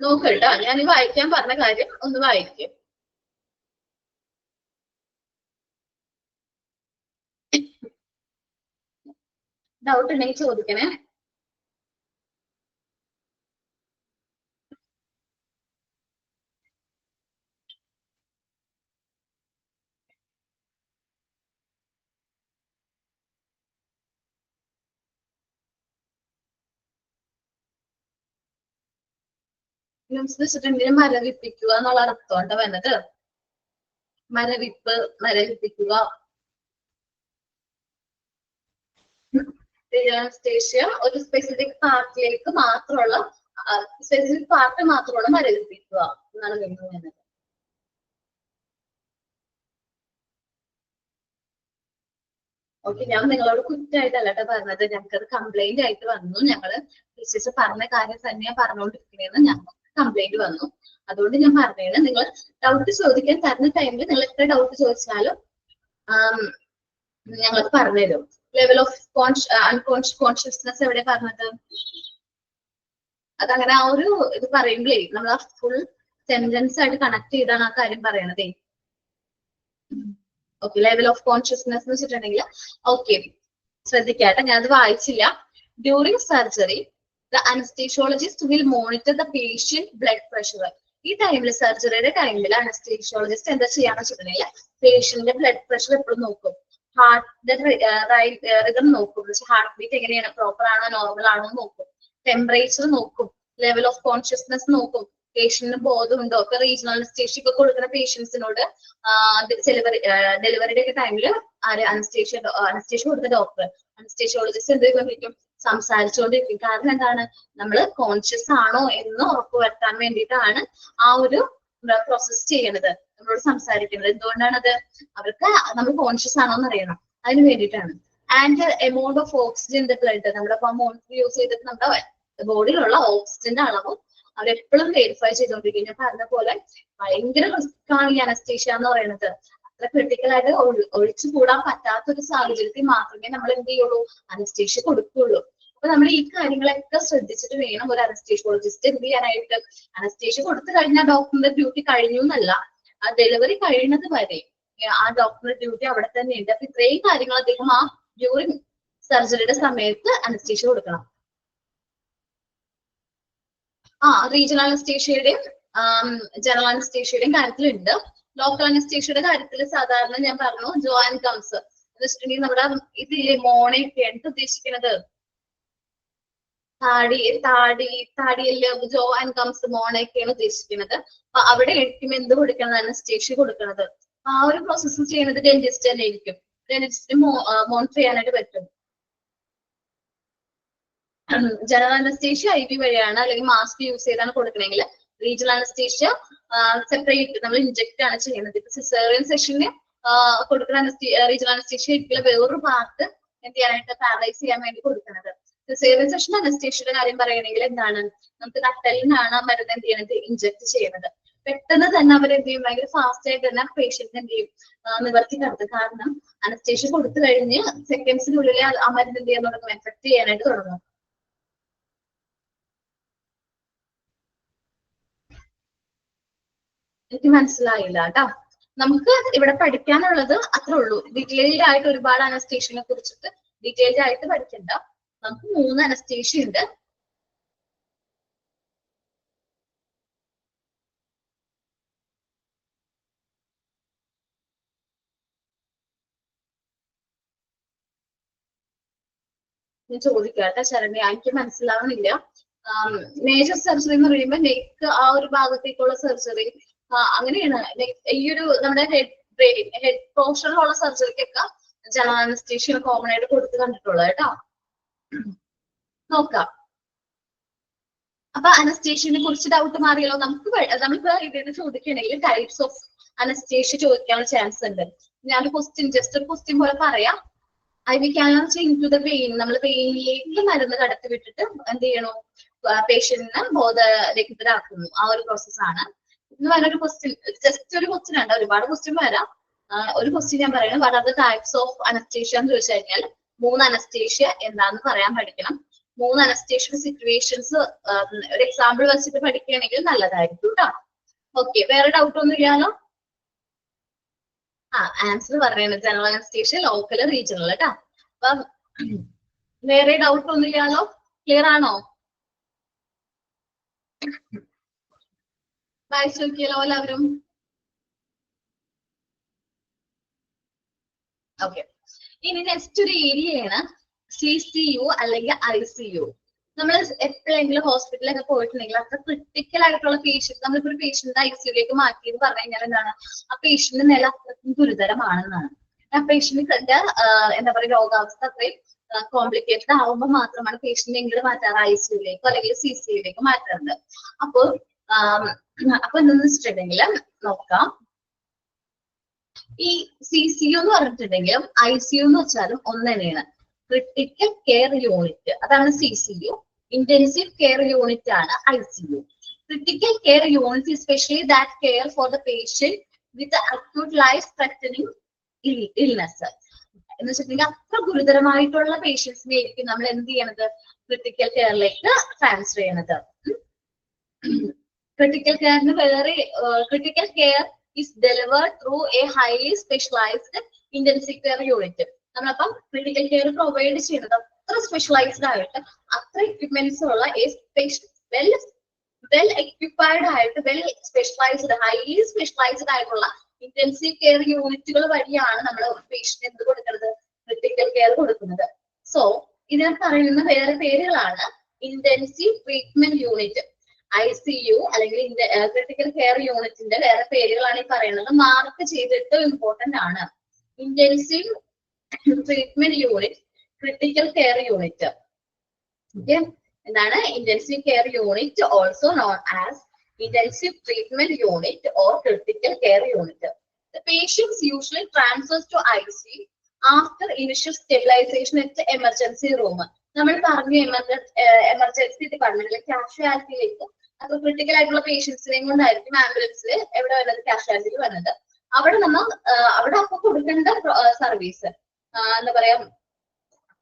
നോക്കട്ടോ. ഞാൻ വായിക്കാൻ പറഞ്ഞ കാര്യം ഒന്ന് വായിക്കും. ഡൗട്ട് ഉണ്ടെങ്കിൽ ചോദിക്കണേ. വെച്ചിട്ടുണ്ടെങ്കിൽ മരവിപ്പിക്കുക എന്നുള്ള അർത്ഥമുണ്ട് വന്നത്. മരവിപ്പിക്കുക. അനസ്തേഷ്യ ഒരു സ്പെസിഫിക് പാർട്ടിലേക്ക് മാത്രമുള്ള സ്പെസിഫിക് പാർട്ട് മാത്രമുള്ള മരവിപ്പിക്കുക എന്നാണ് വരുന്നത്. ഓക്കെ, ഞാൻ നിങ്ങളോട് കുറ്റമായിട്ടല്ല കേട്ടോ പറഞ്ഞത്. ഞങ്ങൾക്കത് കംപ്ലൈന്റ് ആയിട്ട് വന്നു. ഞങ്ങള് ടീച്ചേഴ്സ് പറഞ്ഞ കാര്യം തന്നെയാ പറഞ്ഞുകൊണ്ടിരിക്കുന്നതെന്ന് ഞങ്ങൾക്ക് കംപ്ലൈന്റ് വന്നു. അതുകൊണ്ട് ഞാൻ പറഞ്ഞതാണ്, നിങ്ങൾ ഡൗട്ട് ചോദിക്കാൻ തരുന്ന ടൈമിൽ നിങ്ങൾ എത്ര ഡൗട്ട് ചോദിച്ചാലും ഞങ്ങൾക്ക് പറഞ്ഞുതരും. ലെവൽ ഓഫ് കോൺഷ്യസ്നെസ് എവിടെ പറഞ്ഞത്? അതങ്ങനെ ആ ഒരു ഇത് പറയുമ്പോഴേ നമ്മൾ ആ ഫുൾ സെന്റൻസ് ആയിട്ട് കണക്ട് ചെയ്താണ് ആ കാര്യം പറയണതേ. ഓക്കെ, ലെവൽ ഓഫ് കോൺഷ്യസ്നെസ് എന്ന് വെച്ചിട്ടുണ്ടെങ്കിൽ ഓക്കെ ശ്രദ്ധിക്കാട്ടെ, ഞാനത് വായിച്ചില്ല. During surgery the anaesthesiologist will monitor the patient blood pressure. ഈ ടൈമിൽ സർജറിയുടെ ടൈമിൽ അനസ്തേഷ്യോളജിസ്റ്റ് എന്താ ചെയ്യാന്ന് വെച്ചിട്ടുണ്ടെങ്കിൽ പേഷ്യന്റിന്റെ ബ്ലഡ് പ്രഷർ എപ്പോഴും നോക്കും. ഹാർട്ടിന്റെ റിതം നോക്കും. ഹാർട്ട് ബീറ്റ് എങ്ങനെയാണ്, പ്രോപ്പർ ആണോ നോർമൽ ആണോ നോക്കും. ടെമ്പറേച്ചർ നോക്കും. ലെവൽ ഓഫ് കോൺഷ്യസ്നെസ് നോക്കും. പേഷ്യന്റിന് ബോധമുണ്ടോ? ഇപ്പൊ റീജിയണൽ അനസ്തേഷ്യ ഒക്കെ കൊടുക്കുന്ന പേഷ്യൻസിനോട് ഡെലിവറിയുടെ ഒക്കെ ടൈമിൽ അനസ്തേഷ്യ കൊടുത്ത ഡോക്ടർ അനസ്തേഷ്യോളജിസ്റ്റ് എന്ത് ചെയ്യും, സംസാരിച്ചുകൊണ്ടിരിക്കും. കാരണം എന്താണ്, നമ്മൾ കോൺഷ്യസ് ആണോ എന്ന് ഉറപ്പുവരുത്താൻ വേണ്ടിയിട്ടാണ് ആ ഒരു പ്രോസസ് ചെയ്യണത്, നമ്മളോട് സംസാരിക്കുന്നത്. എന്തുകൊണ്ടാണത്? അവർക്ക് നമ്മൾ കോൺഷ്യസ് ആണോ എന്ന് അറിയണം, അതിന് വേണ്ടിയിട്ടാണ്. And amount of oxygen in the blood, നമ്മുടെ മോണിറ്റർ യൂസ് ചെയ്തിട്ട് നമ്മുടെ ബോഡിയിലുള്ള ഓക്സിജന്റെ അളവും അവരെപ്പോഴും വെരിഫൈ ചെയ്തുകൊണ്ടിരിക്കും. ഞാൻ പറഞ്ഞ പോലെ ഭയങ്കര റിസ്ക് ആണ് ഈ അനസ്തേഷ്യ എന്ന് പറയുന്നത്. അത്ര ക്രിട്ടിക്കൽ ആയിട്ട് ഒഴിച്ചു കൂടാൻ പറ്റാത്ത ഒരു സാഹചര്യത്തിൽ മാത്രമേ നമ്മൾ എന്ത് ചെയ്യുള്ളൂ, അനസ്തേഷ്യ കൊടുക്കുകയുള്ളൂ. അപ്പൊ നമ്മൾ ഈ കാര്യങ്ങളൊക്കെ ശ്രദ്ധിച്ചിട്ട് വേണം ഒരു അനസ്തേഷ്യോളജിസ്റ്റ് എന്ത് ചെയ്യാനായിട്ട്. അനസ്തേഷ്യ കൊടുത്തു കഴിഞ്ഞാൽ ഡോക്ടറിന്റെ ഡ്യൂട്ടി കഴിഞ്ഞു എന്നല്ല, ആ ഡെലിവറി കഴിയുന്നത് വരെ ആ ഡോക്ടറുടെ ഡ്യൂട്ടി അവിടെ തന്നെ ഉണ്ട്. അപ്പൊ ഇത്രയും കാര്യങ്ങൾ അദ്ദേഹം ആ ഡ്യൂറിങ് സർജറിയുടെ സമയത്ത് അനസ്തേഷ്യ കൊടുക്കണം. റീജിയണൽ അനസ്തേഷ്യയുടെയും ജനറൽ അനസ്തേഷ്യയുടെയും കാര്യത്തിലുണ്ട്. ലോക്കൽ അനസ്തേഷ്യയുടെ കാര്യത്തിൽ സാധാരണ ഞാൻ പറഞ്ഞു ജോ ആൻഡ് കംസ് എന്ന് വെച്ചിട്ടുണ്ടെങ്കിൽ നമ്മുടെ ഇതില്ലേ മോണയൊക്കെയാണ് ഉദ്ദേശിക്കുന്നത്. താടിയല് ജോ ആൻഡ് കംസ് മോണയൊക്കെയാണ് ഉദ്ദേശിക്കുന്നത്. അപ്പൊ അവിടെ ആയിരിക്കും എന്ത് കൊടുക്കുന്നത്, അനസ്തേഷ്യ കൊടുക്കുന്നത്. ആ ഒരു പ്രോസസ്സ് ചെയ്യുന്നത് ഡെന്റിസ്റ്റ് തന്നെ ആയിരിക്കും. ഡെന്റിസ്റ്റിന് മോണിറ്റർ ചെയ്യാനായിട്ട് പറ്റും. ജനറൽ അനസ്തേഷ്യ IV വഴിയാണ് അല്ലെങ്കിൽ മാസ്ക് യൂസ് ചെയ്താണ് കൊടുക്കണമെങ്കിൽ, റീജിയണൽ അനസ്തേഷ്യ സെപ്പറേറ്റ് നമ്മൾ ഇൻജെക്ട് ആണ് ചെയ്യുന്നത്. ഇപ്പൊ സിസേറിയൻ സെക്ഷന് കൊടുക്കുന്ന റീജിയണൽ അനസ്തേഷ്യ ആയിരിക്കില്ല വേറൊരു പാർട്ട് എന്ത് ചെയ്യാനായിട്ട് പാരലൈസ് ചെയ്യാൻ വേണ്ടി കൊടുക്കുന്നത്. സിസേറിയൻ സെക്ഷൻ അനസ്തേഷ്യയുടെ കാര്യം പറയുകയാണെങ്കിൽ എന്താണ്, നമുക്ക് നട്ടലിനാണ് ആ മരുന്ന് എന്ത് ചെയ്യണത്, ഇൻജെക്ട് ചെയ്യുന്നത്. പെട്ടെന്ന് തന്നെ അവർ എന്ത് ചെയ്യും, ഭയങ്കര ഫാസ്റ്റ് ആയിട്ട് തന്നെ പേഷ്യന്റ് എന്ത് ചെയ്യും, നിവർത്തി കിടത്തും. കാരണം അനസ്തേഷ്യ കൊടുത്തു കഴിഞ്ഞ് സെക്കൻഡ്സിനുള്ളിൽ ആ മരുന്ന് എന്ത് ചെയ്യാൻ തുടങ്ങും, എഫക്ട് ചെയ്യാനായിട്ട് തുടങ്ങും. എനിക്ക് മനസ്സിലായില്ല കേട്ടോ. നമുക്ക് ഇവിടെ പഠിക്കാനുള്ളത് അത്രേ ഉള്ളൂ. ഡീറ്റെയിൽഡ് ആയിട്ട് ഒരുപാട് അനസ്തേഷ്യനെ കുറിച്ചിട്ട് ഡീറ്റെയിൽഡ് ആയിട്ട് പഠിക്കണ്ട. നമുക്ക് 3 അനസ്തേഷ്യ ഉണ്ട്. ഞാൻ ചോദിക്കാട്ടെ ശരണ്യ, എനിക്ക് മനസ്സിലാവണില്ല. മേജർ സർജറി എന്ന് പറയുമ്പോൾ നെക്ക് ആ ഒരു ഭാഗത്തേക്കുള്ള സർജറി അങ്ങനെയാണ്. ഈ ഒരു നമ്മുടെ ഹെഡ് പോർഷനിലുള്ള സർജറിക്കൊക്കെ ജനറൽ അനസ്തേഷ്യ കോമൺ ആയിട്ട് കൊടുത്ത് കണ്ടിട്ടുള്ളത് കേട്ടോ. നോക്കാം. അപ്പൊ അനസ്തേഷ്യനെ കുറിച്ച് ഡൗട്ട് മാറിയല്ലോ. നമ്മളിപ്പോ ഇതിന് ചോദിക്കുകയാണെങ്കിൽ ടൈപ്സ് ഓഫ് അനസ്തേഷ്യ ചോദിക്കാനുള്ള ചാൻസ് ഉണ്ട്. ഞാനൊരു ജസ്റ്റ് ഒരു ക്വസ്റ്റ്യൻ പോലെ പറയാം. IV can in to the vein, നമ്മൾ വെയിനിലേക്ക് മരുന്ന് കടത്തി വിട്ടിട്ട് എന്ത് ചെയ്യണു, പേഷ്യന്റിനെ ബോധരഹിതരാക്കുന്നു. ആ ഒരു പ്രോസസ്സാണ്. ഇന്ന് പറഞ്ഞൊരു ക്വസ്റ്റ്യൻ, ജസ്റ്റ് ഒരു ക്വസ്റ്റ്യൻ ഉണ്ട്, ഒരുപാട് ക്വസ്റ്റ്യൻ വരാം. ഒരു ക്വസ്റ്റ്യൻ ഞാൻ പറയുന്നത്, what are the types of anaesthesia എന്ന് ചോദിച്ചു കഴിഞ്ഞാൽ 3 അനസ്തേഷ്യ എന്താന്ന് പറയാൻ പഠിക്കണം. 3 അനസ്തേഷ്യ സിറ്റുവേഷൻസ് ഒരു എക്സാമ്പിൾ വെച്ചിട്ട് പഠിക്കുകയാണെങ്കിൽ നല്ലതായിരിക്കും കേട്ടോ. ഓക്കെ, വേറെ ഡൗട്ട് ഒന്നും ഇല്ലാലോ? ആൻസർ പറയുന്നത് ജനറൽ അനസ്തേഷ്യ, ലോക്കൽ, റീജിയണൽ കേട്ടോ. അപ്പൊ വേറെ ഡൗട്ട് ഒന്നും ഇല്ലാലോ? ക്ലിയർ ആണോ? വായിച്ചു നോക്കിയാലോ എല്ലാവരും? ഓക്കെ, ഇനി നെക്സ്റ്റ് ഒരു ഏരിയയാണ് CCU അല്ലെങ്കിൽ ICU. നമ്മൾ എപ്പോഴെങ്കിലും ഹോസ്പിറ്റലൊക്കെ പോയിട്ടുണ്ടെങ്കിൽ അത്ര ക്രിട്ടിക്കൽ ആയിട്ടുള്ള പേഷ്യന്റ്, നമ്മളിപ്പോ ഒരു പേഷ്യന്റ് ICUലേക്ക് മാറ്റിയെന്ന് പറഞ്ഞു കഴിഞ്ഞാൽ എന്താണ്, ആ പേഷ്യന്റിന്റെ നില അത്രയ്ക്കും ഗുരുതരമാണെന്നാണ്. ആ പേഷ്യന്റിന്റെ എന്താ പറയുക, രോഗാവസ്ഥ അത്രയും കോംപ്ലിക്കേറ്റഡ് ആവുമ്പോൾ മാത്രമാണ് പേഷ്യന്റ് എങ്കിലും മാറ്റാറ് ICUലേക്കോ അല്ലെങ്കിൽ CCUലേക്കോ മാറ്റാറുണ്ട്. അപ്പൊ എന്താന്ന് വെച്ചിട്ടുണ്ടെങ്കിൽ നോക്കാം, ഈ CCU എന്ന് പറഞ്ഞിട്ടുണ്ടെങ്കിലും ICU എന്ന് വെച്ചാലും ഒന്ന് തന്നെയാണ്. ക്രിട്ടിക്കൽ കെയർ യൂണിറ്റ്, അതാണ് CCU. ഇന്റൻസീവ് കെയർ യൂണിറ്റ് ആണ് ICU. Critical care unit especially that care for the patient with acute life threatening illness. എന്ന് വെച്ചിട്ടുണ്ടെങ്കിൽ അത്ര ഗുരുതരമായിട്ടുള്ള പേഷ്യൻസിനെ ആയിരിക്കും നമ്മൾ എന്ത് ചെയ്യണത്, ക്രിട്ടിക്കൽ കെയറിലേക്ക് ട്രാൻസ്ഫർ ചെയ്യണത്. ക്രിട്ടിക്കൽ കെയറിന് വേറെ, critical care is delivered through a highly specialized intensive care unit. നമ്മളപ്പം ക്രിട്ടിക്കൽ കെയർ പ്രൊവൈഡ് ചെയ്യുന്നത് അത്ര സ്പെഷ്യലൈസ്ഡ് ആയിട്ട് അത്ര എക്യുപ്മെന്റ്സ് ഉള്ള വെൽ എക്യുപ്പൈഡ് ആയിട്ട് വെൽ സ്പെഷ്യലൈസ്ഡ് ഹൈലി സ്പെഷ്യലൈസ്ഡ് ആയിട്ടുള്ള ഇന്റൻസീവ് കെയർ യൂണിറ്റുകൾ വഴിയാണ് നമ്മൾ പേഷ്യന്റ് എന്ത് കൊടുക്കുന്നത്, ക്രിട്ടിക്കൽ കെയർ കൊടുക്കുന്നത്. സോ ഇതിനെ പറയുന്ന വേറെ പേരുകളാണ് ഇന്റൻസീവ് ട്രീറ്റ്മെന്റ് യൂണിറ്റ്, ICU അല്ലെങ്കിൽ ക്രിട്ടിക്കൽ കെയർ യൂണിറ്റിന്റെ വേറെ പേരുകളാണ് ഈ പറയുന്നത്. മാർക്ക് ചെയ്തിട്ട് ഇമ്പോർട്ടന്റ് ആണ്. Intensive treatment unit, critical care unit. Okay, എന്താണ് intensive care unit, also known as intensive treatment unit or critical care unit. The patients usually transfers to ICU after initial stabilization at emergency room. നമ്മൾ പറഞ്ഞു emergency ഡിപ്പാർട്ട്മെന്റിലെ കാഷ്വാലിറ്റിയിലേക്ക്, അപ്പൊ critical ആയിട്ടുള്ള പേഷ്യൻസിനെയും കൊണ്ടായിരിക്കും ആംബുലൻസിൽ എവിടെ വരുന്നത്, കാഷ്വാലിറ്റിയിൽ വരുന്നത്. അവിടെ നമ്മൾ അവിടെ അപ്പൊ കൊടുക്കേണ്ട സർവീസ് എന്താ പറയാ,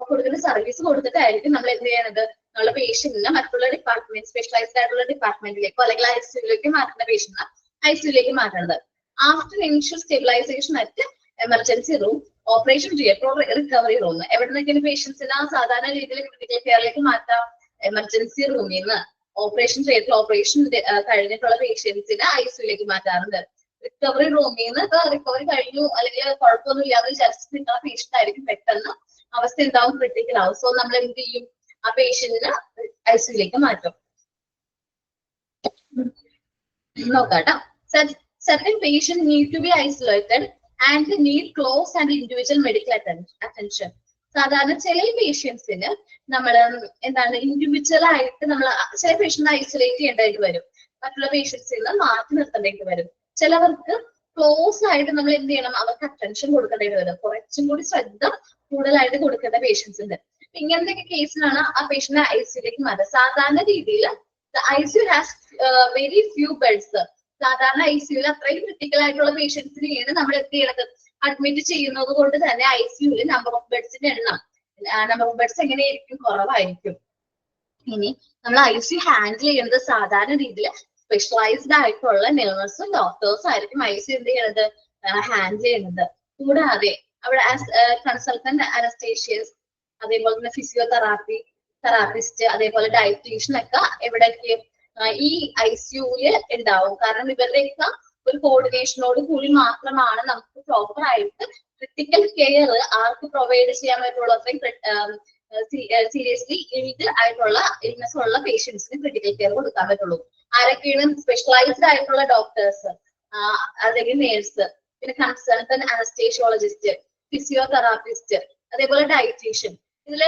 കൊടുക്കുന്ന സർവീസ് കൊടുത്തിട്ടായിരിക്കും നമ്മൾ എന്ത് ചെയ്യണത്, നമ്മളെ പേഷ്യന്റിനെ മറ്റുള്ള ഡിപ്പാർട്ട്മെന്റ്, സ്പെഷ്യലൈസ്ഡ് ആയിട്ടുള്ള ഡിപ്പാർട്ട്മെന്റിലേക്കോ അല്ലെങ്കിൽ ICUലേക്ക് മാറ്റുന്ന പേഷ്യന്റിനെ ICUലേക്ക് മാറ്റുന്നത്. After initial stabilisation at emergency room, operation theatre, recovery room, എവിടെ നിന്നൊക്കെയാണ് പേഷ്യൻസിനെ സാധാരണ രീതിയിൽ ക്രിട്ടിക്കൽ കെയറിലേക്ക് മാറ്റാം, എമർജൻസി റൂമിൽ നിന്ന് ഓപ്പറേഷൻ തിയേറ്റർ, ഓപ്പറേഷൻ കഴിഞ്ഞിട്ടുള്ള പേഷ്യൻസിനെ ICUലേക്ക് മാറ്റാറുണ്ട്. റിക്കവറി റൂമിൽ നിന്ന് ഇപ്പൊ റിക്കവറി കഴിഞ്ഞു അല്ലെങ്കിൽ കുഴപ്പമൊന്നും ഇല്ലാതെ വിചാരിച്ച് നിൽക്കുന്ന പേഷ്യന്റ് ആയിരിക്കും പെട്ടെന്ന് അവസ്ഥ എന്താവും, ക്രിട്ടിക്കൽ ആവും. സോ നമ്മൾ എന്ത് ചെയ്യും, ആ പേഷ്യന്റിനെ ICUലേക്ക് മാറ്റും. നോക്കാട്ടോ, certain patients need to be isolated and need close and individual medical attention. സാധാരണ ചില പേഷ്യൻസിന് നമ്മൾ എന്താണ് ഇൻഡിവിജ്വൽ ആയിട്ട് നമ്മൾ ചില പേഷ്യന്റ് ഐസൊലേറ്റ് ചെയ്യേണ്ടതായിട്ട് വരും, മറ്റുള്ള പേഷ്യൻസിൽ നിന്ന് മാറ്റി നിർത്തേണ്ടതായിട്ട് വരും. ചിലവർക്ക് ക്ലോസ് ആയിട്ട് നമ്മൾ എന്ത് ചെയ്യണം, അവർക്ക് അറ്റൻഷൻ കൊടുക്കേണ്ടതായിട്ട് വരും, കുറച്ചും കൂടി ശ്രദ്ധ കൂടുതലായിട്ട് കൊടുക്കേണ്ട പേഷ്യൻസ് ഉണ്ട്. ഇങ്ങനത്തെ കേസിലാണ് ആ പേഷ്യന്റിനെ ICUലേക്ക് മാറ്റുക. സാധാരണ രീതിയിൽ ICU has very few beds. സാധാരണ ICUയിൽ അത്രയും ക്രിട്ടിക്കൽ ആയിട്ടുള്ള പേഷ്യൻസിനെയാണ് നമ്മൾ എന്ത് ചെയ്യണത്, അഡ്മിറ്റ് ചെയ്യുന്നത് കൊണ്ട് തന്നെ ICUയിൽ നമ്പർ ഓഫ് ബെഡ്സിന്റെ എണ്ണം, നമ്പർ ഓഫ് ബെഡ്സ് എങ്ങനെയായിരിക്കും, കുറവായിരിക്കും. ഇനി നമ്മൾ ICU ഹാൻഡിൽ ചെയ്യുന്നത് സാധാരണ രീതിയിൽ സ്പെഷ്യലൈസ്ഡ് ആയിട്ടുള്ള നേഴ്സും ഡോക്ടേഴ്സും ആയിരിക്കും ICU എന്ത് ചെയ്യണത്, ഹാൻഡിൽ ചെയ്യുന്നത്. കൂടാതെ അവിടെ കൺസൾട്ടന്റ് അനസ്തേഷ്യസ്, അതേപോലെ തന്നെ തെറാപ്പിസ്റ്റ്, അതേപോലെ ഡയറ്റീഷ്യൻ ഒക്കെ എവിടെയൊക്കെ ഈ ICUയിൽ ഉണ്ടാവും. കാരണം ഇവരുടെയൊക്കെ ഒരു കോർഡിനേഷനോട് കൂടി മാത്രമാണ് നമുക്ക് പ്രോപ്പർ ആയിട്ട് ക്രിട്ടിക്കൽ കെയർ ആർക്ക് പ്രൊവൈഡ് ചെയ്യാൻ പറ്റുള്ളൂ, അത്രയും സീരിയസ്ലി ആയിട്ടുള്ള ഇൽനെസ് ഉള്ള പേഷ്യൻസിന് ക്രിട്ടിക്കൽ കെയർ കൊടുക്കാൻ പറ്റുള്ളൂ. ആരൊക്കെയാണ് സ്പെഷ്യലൈസ്ഡ് ആയിട്ടുള്ള ഡോക്ടേഴ്സ്, അല്ലെങ്കിൽ നേഴ്സ്, പിന്നെ കൺസൾട്ടന്റ് അനസ്തേഷ്യോളജിസ്റ്റ്, ഫിസിയോതെറാപ്പിസ്റ്റ്, അതേപോലെ ഡയറ്റീഷ്യൻ. ഇതില്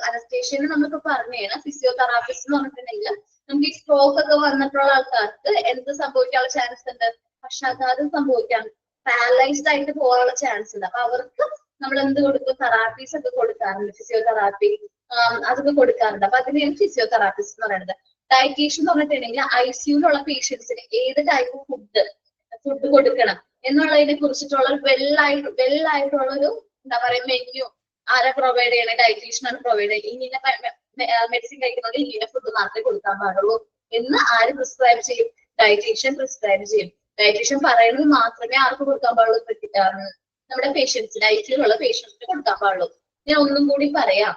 അനസ്തേഷ്യന് നമുക്ക് പറഞ്ഞാൽ ഫിസിയോതെറാപ്പിസ്റ്റ് എന്ന് പറഞ്ഞിട്ടുണ്ടെങ്കിൽ നമുക്ക് ഈ സ്ട്രോക്ക് ഒക്കെ വന്നിട്ടുള്ള ആൾക്കാർക്ക് എന്ത് സംഭവിക്കാനുള്ള ചാൻസ് ഉണ്ട്, പക്ഷാഘാതം സംഭവിക്കാൻ, പാരലൈസ്ഡ് ആയിട്ട് പോകാനുള്ള ചാൻസ് ഉണ്ട്. അപ്പൊ അവർക്ക് നമ്മൾ എന്ത് കൊടുക്കും, തെറാപ്പീസ് ഒക്കെ കൊടുക്കാറുണ്ട്, ഫിസിയോതെറാപ്പി അതൊക്കെ കൊടുക്കാറുണ്ട്. അപ്പൊ അതിനെയാണ് ഫിസിയോതെറാപ്പിസ്റ്റ് എന്ന് പറയുന്നത്. ഡയറ്റീഷ്യൻ എന്ന് പറഞ്ഞിട്ടുണ്ടെങ്കിൽ ICUയിലുള്ള പേഷ്യൻസിന് ഏത് ടൈപ്പ് ഫുഡ് കൊടുക്കണം എന്നുള്ളതിനെ കുറിച്ചിട്ടുള്ള വെല്ലായിട്ടുള്ള ഒരു എന്താ പറയുക മെനു ആരാ പ്രൊവൈഡ് ചെയ്യണേ, ഡയറ്റീഷ്യനാണ് പ്രൊവൈഡ് ചെയ്യുന്നത്. ഇങ്ങനെ മെഡിസിൻ കഴിക്കുന്നത് ഇങ്ങനെ ഫുഡ് മാത്രമേ കൊടുക്കാൻ പാടുള്ളൂ എന്ന് ആര് പ്രിസ്ക്രൈബ് ചെയ്യും, ഡയറ്റീഷ്യൻ പ്രിസ്ക്രൈബ് ചെയ്യും. ഡയറ്റീഷ്യൻ പറയുന്നത് മാത്രമേ ആർക്ക് കൊടുക്കാൻ പാടുള്ളൂ, നമ്മുടെ പേഷ്യൻസിന്, ICUയിലുള്ള പേഷ്യൻസിന് കൊടുക്കാൻ പാടുള്ളൂ. ഞാൻ ഒന്നും കൂടി പറയാം,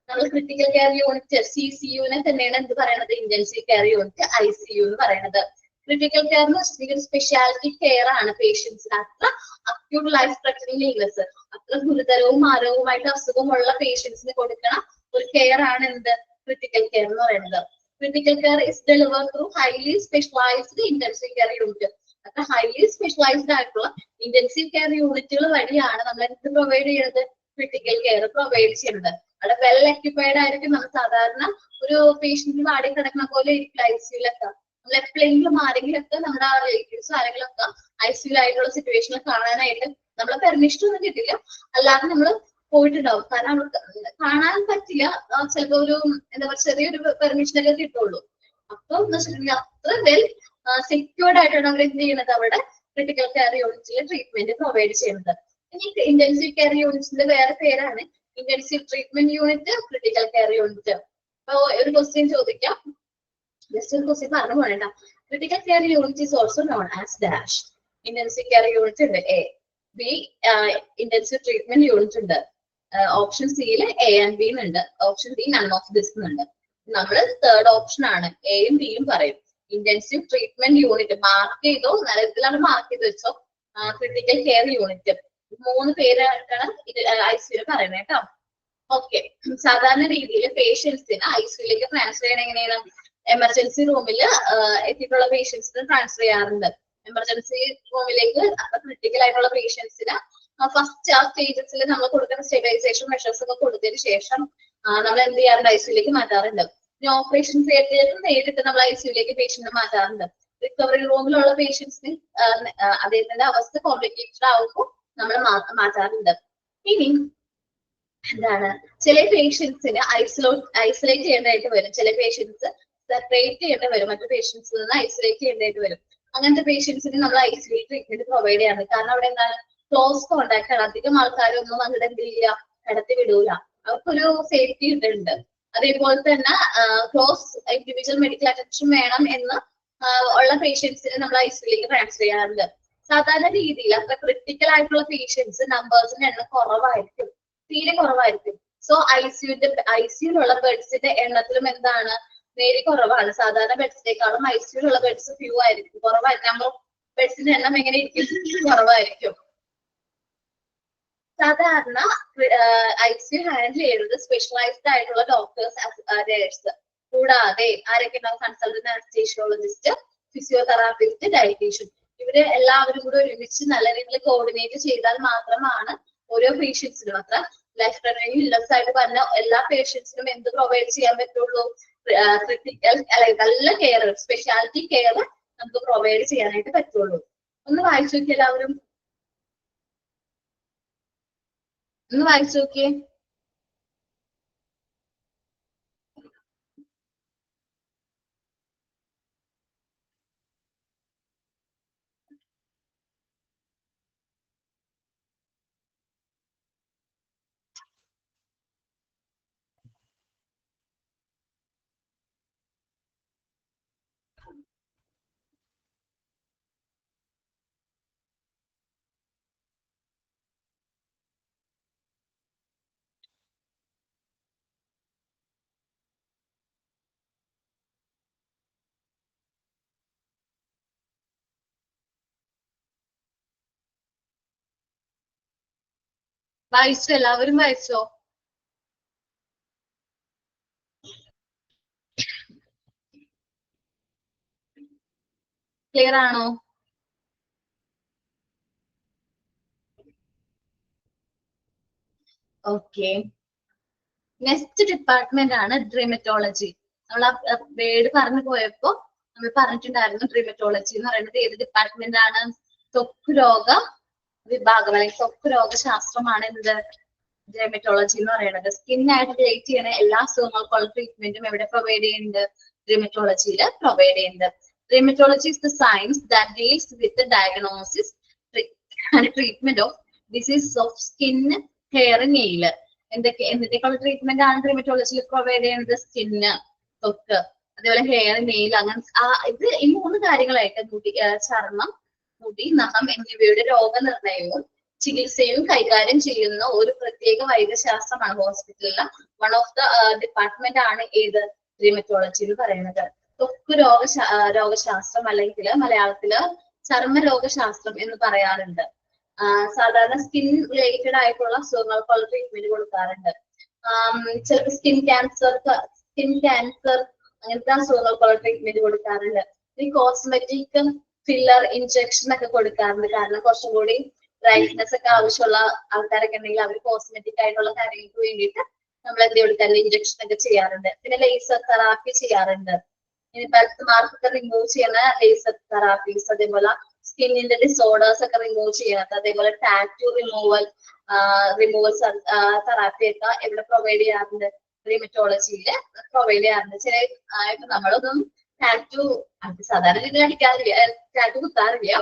നമ്മൾ ക്രിട്ടിക്കൽ കെയർ യൂണിറ്റ് CCUനെ തന്നെയാണ് എന്ത് പറയണത്, ഇന്റൻസീവ് കെയർ യൂണിറ്റ് ICU എന്ന് പറയുന്നത്. ക്രിട്ടിക്കൽ കെയർ എന്ന് വെച്ചിട്ടുണ്ടെങ്കിൽ സ്പെഷ്യാലിറ്റി കെയർ ആണ്. പേഷ്യൻസിന് അത്ര അക്യൂട്ട് ലൈഫ് ത്രെറ്റനിങ് ഇൽനെസ്, അത്ര ഗുരുതരവും മാരകവുമായിട്ട് അസുഖമുള്ള പേഷ്യൻസിന് കൊടുക്കണം ഒരു കെയർ ആണ് എന്ത്, ക്രിട്ടിക്കൽ കെയർ എന്ന് പറയുന്നത്. Critical care is delivered through highly specialised intensive care unit. അത്ര ഹൈലി സ്പെഷ്യലൈസ്ഡ് ആയിട്ടുള്ള ഇന്റൻസീവ് കെയർ യൂണിറ്റുകൾ വഴിയാണ് നമ്മൾ എന്ത് പ്രൊവൈഡ് ചെയ്യുന്നത്, ക്രിട്ടിക്കൽ കെയർ പ്രൊവൈഡ് ചെയ്യുന്നത്. അവിടെ വെൽ എക്യുപ്പൈഡ് ആയിരിക്കും. നമ്മൾ സാധാരണ ഒരു പേഷ്യന്റ് വാടി കിടക്കുന്ന പോലെ ഇരിക്കും ICUയിലൊക്കെ. നമ്മൾ എപ്പോഴെങ്കിലും ആരെങ്കിലൊക്കെ നമ്മുടെ റിലേറ്റീവ്സ് ആരെങ്കിലും ഒക്കെ ICUയിലായിട്ടുള്ള സിറ്റുവേഷനിൽ കാണാനായിട്ട് നമ്മളെ പെർമിഷൻ ഒന്നും കിട്ടില്ല, അല്ലാതെ നമ്മൾ പോയിട്ടുണ്ടാവും. കാരണം അവർക്ക് കാണാൻ പറ്റില്ല, ചിലപ്പോ ഒരു എന്താ പറയുക ചെറിയൊരു പെർമിഷനൊക്കെ കിട്ടുള്ളൂ. അപ്പൊ എന്ന് വെച്ചിട്ടുണ്ടെങ്കിൽ അത്ര വെൽ സെക്യൂർഡ് ആയിട്ടാണ് അവർ എന്ത് ചെയ്യുന്നത്, അവിടെ ക്രിട്ടിക്കൽ കെയർ യൂണിറ്റിൽ ട്രീറ്റ്മെന്റ് പ്രൊവൈഡ് ചെയ്യുന്നത്. ഇനി ഇന്റൻസീവ് കെയർ യൂണിറ്റിന്റെ വേറെ പേരാണ് intensive treatment unit, critical care unit. അപ്പൊ ഒരു ക്വസ്റ്റ്യൻ ചോദിക്കാം, ജസ്റ്റ് ഒരു ക്വസ്റ്റ്യൻ പറഞ്ഞു പോകണ്ട. Critical care unit is also known as dash. Intensive care unit ഉണ്ട് A, B intensive treatment unit ഉണ്ട്. ഓപ്ഷൻ സിയില് A and B ഉണ്ട്, option D none of this ഉണ്ട്. നമ്മൾ തേർഡ് ഓപ്ഷൻ ആണ്, Aയും Bയും പറയും. ഇന്റൻസീവ് ട്രീറ്റ്മെന്റ് യൂണിറ്റ് മാർക്ക് ചെയ്തോ, നരത്തിലാണ് mark ചെയ്ത് വെച്ചോ, ക്രിട്ടിക്കൽ കെയർ യൂണിറ്റ്. 3 പേരായിട്ടാണ് ICUയിൽ പറയുന്നത് കേട്ടോ. ഓക്കെ, സാധാരണ രീതിയിൽ പേഷ്യൻസിന് ICUയിലേക്ക് ട്രാൻസ്ഫർ ചെയ്യണം എങ്ങനെയാണ്, എമർജൻസി റൂമിൽ എത്തിയിട്ടുള്ള പേഷ്യൻസിന് ട്രാൻസ്ഫർ ചെയ്യാറുണ്ട്. എമർജൻസി റൂമിലേക്ക് ക്രിട്ടിക്കൽ ആയിട്ടുള്ള പേഷ്യൻസിന് ഫസ്റ്റ് ആ സ്റ്റേജസിൽ നമ്മൾ കൊടുക്കുന്ന സ്റ്റെബിലൈസേഷൻ മെഷേഴ്സ് ഒക്കെ കൊടുത്തതിന് ശേഷം നമ്മൾ എന്ത് ചെയ്യാറുണ്ട്, ഐസിയുലേക്ക് മാറ്റാറുണ്ട്. ഇനി ഓപ്പറേഷൻ തിയേറ്ററിൽ നേരിട്ട് നമ്മൾ ഐസിയുലേക്ക് പേഷ്യന്റിനെ മാറ്റാറുണ്ട്. റിക്കവറി റൂമിലുള്ള പേഷ്യൻസിന് അദ്ദേഹത്തിന്റെ അവസ്ഥ കോംപ്ലിക്കേറ്റഡ് ആവുമ്പോൾ നമ്മൾ മാറ്റാറുണ്ട്. ഇനി എന്താണ്, ചില പേഷ്യൻസിന് ഐസൊലേറ്റ് ചെയ്യേണ്ടതായിട്ട് വരും. ചില പേഷ്യൻസ് സെപ്പറേറ്റ് ചെയ്യേണ്ടി വരും, മറ്റു പേഷ്യൻസിൽ നിന്ന് ഐസൊലേറ്റ് ചെയ്യേണ്ടതായിട്ട് വരും. അങ്ങനത്തെ പേഷ്യൻസിന് നമ്മൾ ഐസൊലേറ്റ് ട്രീറ്റ്മെന്റ് പ്രൊവൈഡ് ചെയ്യാറുണ്ട്. കാരണം അവിടെ എന്താണ്, ക്ലോസ് കോണ്ടാക്ട് ആണ്. അധികം ആൾക്കാരൊന്നും അങ്ങോട്ട് എന്ത് ചെയ്യില്ല, കടത്തി വിടൂല. അവർക്കൊരു സേഫ്റ്റി ഉണ്ട്. അതേപോലെ തന്നെ ക്ലോസ് ഇൻഡിവിജ്വൽ മെഡിക്കൽ അറ്റൻഷൻ വേണം എന്ന് ഉള്ള പേഷ്യൻസിന് നമ്മൾ ഐസിയുലേക്ക് ട്രാൻസ്ഫർ ചെയ്യാറുണ്ട്. സാധാരണ രീതിയിൽ അത്ര ക്രിട്ടിക്കൽ ആയിട്ടുള്ള പേഷ്യൻസ് നമ്പേഴ്സിന്റെ എണ്ണം കുറവായിരിക്കും, തീരെ കുറവായിരിക്കും. സോ ഐസിയുലുള്ള ബെഡ്സിന്റെ എണ്ണത്തിലും എന്താണ്, നേരെ കുറവാണ്. സാധാരണ ബെഡ്സിനേക്കാളും ഐസിയുലുള്ള ബെഡ്സ് ഫ്യൂ ആയിരിക്കും, കുറവായിരിക്കും. നമ്പർ ഓഫ് ബെഡ്സിന്റെ എണ്ണം എങ്ങനെ ഇരിക്കും, കുറവായിരിക്കും. സാധാരണ ഐസിയു ഹാൻഡിൽ ചെയ്യുന്നത് സ്പെഷ്യലൈസ്ഡ് ആയിട്ടുള്ള ഡോക്ടേഴ്സ്, കൂടാതെ ആരൊക്കെ ഉണ്ടാവും, കൺസൾട്ടന്റ് അനസ്തീഷിയോളജിസ്റ്റ്, ഫിസിയോതെറാപ്പിസ്റ്റ്, ഡയറ്റീഷ്യൻ. ഇവര് എല്ലാവരും കൂടെ ഒരുമിച്ച് നല്ല രീതിയിൽ കോർഡിനേറ്റ് ചെയ്താൽ മാത്രമാണ് ഓരോ പേഷ്യൻസിനും, അത്ര ലൈഫ് ത്രെറ്റനിങ് ഇല്ലസ് ആയിട്ട് പറഞ്ഞ എല്ലാ പേഷ്യൻസിനും എന്ത് പ്രൊവൈഡ് ചെയ്യാൻ പറ്റുള്ളൂ, ക്രിട്ടിക്കൽ നല്ല കെയർ, സ്പെഷ്യാലിറ്റി കെയർ നമുക്ക് പ്രൊവൈഡ് ചെയ്യാനായിട്ട് പറ്റുള്ളൂ. ഒന്ന് വായിച്ചു നോക്കിയ എല്ലാവരും, ഒന്ന് വായിച്ചു നോക്കിയേ. വായിച്ചോ, എല്ലാവരും വായിച്ചോ? ക്ലിയർ ആണോ? ഓക്കെ, നെക്സ്റ്റ് ഡിപ്പാർട്ട്മെന്റ് ആണ് ഡ്രിമറ്റോളജി. നമ്മൾ ആ വേർഡ് പറഞ്ഞു പോയപ്പോ നമ്മൾ പറഞ്ഞിട്ടുണ്ടായിരുന്നു ഡ്രിമറ്റോളജി എന്ന് പറയുന്നത് ഏത് ഡിപ്പാർട്ട്മെന്റ് ആണ്, ത്വക്ക് രോഗ വിഭാഗം അല്ലെങ്കിൽ ത്വക്ക് രോഗശാസ്ത്രമാണ് എന്ത്, ഡെർമറ്റോളജി എന്ന് പറയുന്നത്. സ്കിന്നായിട്ട് റിലേറ്റ് ചെയ്യുന്ന എല്ലാ അസുഖങ്ങൾക്കുള്ള ട്രീറ്റ്മെന്റും എവിടെ പ്രൊവൈഡ് ചെയ്യുന്നുണ്ട്, ഡെർമറ്റോളജിയിൽ പ്രൊവൈഡ് ചെയ്യുന്നുണ്ട്. Dermatology is the science that deals with the diagnosis and treatment of diseases of skin, hair, nail. എന്തൊക്കെയുള്ള ട്രീറ്റ്മെന്റ് ആണ് ഡെർമറ്റോളജിയിൽ പ്രൊവൈഡ് ചെയ്യുന്നത്, സ്കിന്ന്, ത്വക്ക്, അതേപോലെ ഹെയർ, നെയിൽ. അങ്ങനെ ഇത് ഈ 3 കാര്യങ്ങളായിട്ട് ചർമ്മം, മുടി, നഖം എന്നിവയുടെ രോഗനിർണയവും ചികിത്സയും കൈകാര്യം ചെയ്യുന്ന ഒരു പ്രത്യേക വൈദ്യശാസ്ത്രമാണ് ഹോസ്പിറ്റലിലെ വൺ ഓഫ് ദ ഡിപ്പാർട്ട്മെന്റ് ആണ് ഏത്, ഡെർമറ്റോളജി എന്ന് പറയുന്നത്. ത്വക്ക് രോഗശാസ്ത്രം അല്ലെങ്കിൽ മലയാളത്തില് ചർമ്മ രോഗശാസ്ത്രം എന്ന് പറയാറുണ്ട്. സാധാരണ സ്കിൻ റിലേറ്റഡ് ആയിട്ടുള്ള അസുഖങ്ങൾക്കുള്ള ട്രീറ്റ്മെന്റ് കൊടുക്കാറുണ്ട്. ചിലപ്പോൾ സ്കിൻ ക്യാൻസർ അങ്ങനത്തെ അസുഖങ്ങൾക്കുള്ള ട്രീറ്റ്മെന്റ് കൊടുക്കാറുണ്ട്. ഈ കോസ്മെറ്റിക് ഫില്ലർ ഇഞ്ചക്ഷൻ ഒക്കെ കൊടുക്കാറുണ്ട്. കാരണം കുറച്ചും കൂടി ബ്രൈറ്റ്നെസ് ഒക്കെ ആവശ്യമുള്ള ആൾക്കാരൊക്കെ ഉണ്ടെങ്കിൽ അവർ കോസ്മെറ്റിക് ആയിട്ടുള്ള കാര്യങ്ങൾക്ക് വേണ്ടിയിട്ട് നമ്മൾ എന്ത് കൊടുക്കാറുണ്ട്, ഇഞ്ചക്ഷൻ ഒക്കെ ചെയ്യാറുണ്ട്. പിന്നെ ലേസർ തെറാപ്പി ചെയ്യാറുണ്ട്. ഇനി ബർത്ത് മാർക്ക് ഒക്കെ റിമൂവ് ചെയ്യുന്ന ലേസർ തെറാപ്പീസ്, അതേപോലെ സ്കിന്നിന്റെ ഡിസോർഡേഴ്സ് ഒക്കെ റിമൂവ് ചെയ്യുന്നത്, അതേപോലെ ടാറ്റു റിമൂവൽ തെറാപ്പി ഒക്കെ എവിടെ പ്രൊവൈഡ് ചെയ്യാറുണ്ട്, ഡെർമറ്റോളജിയിൽ പ്രൊവൈഡ് ചെയ്യാറുണ്ട്. ചില ഇപ്പൊ നമ്മളൊന്നും ടാറ്റു സാധാരണ രീതിയിൽ അടിക്കാറില്ല, ടാറ്റു കുത്താറില്ല.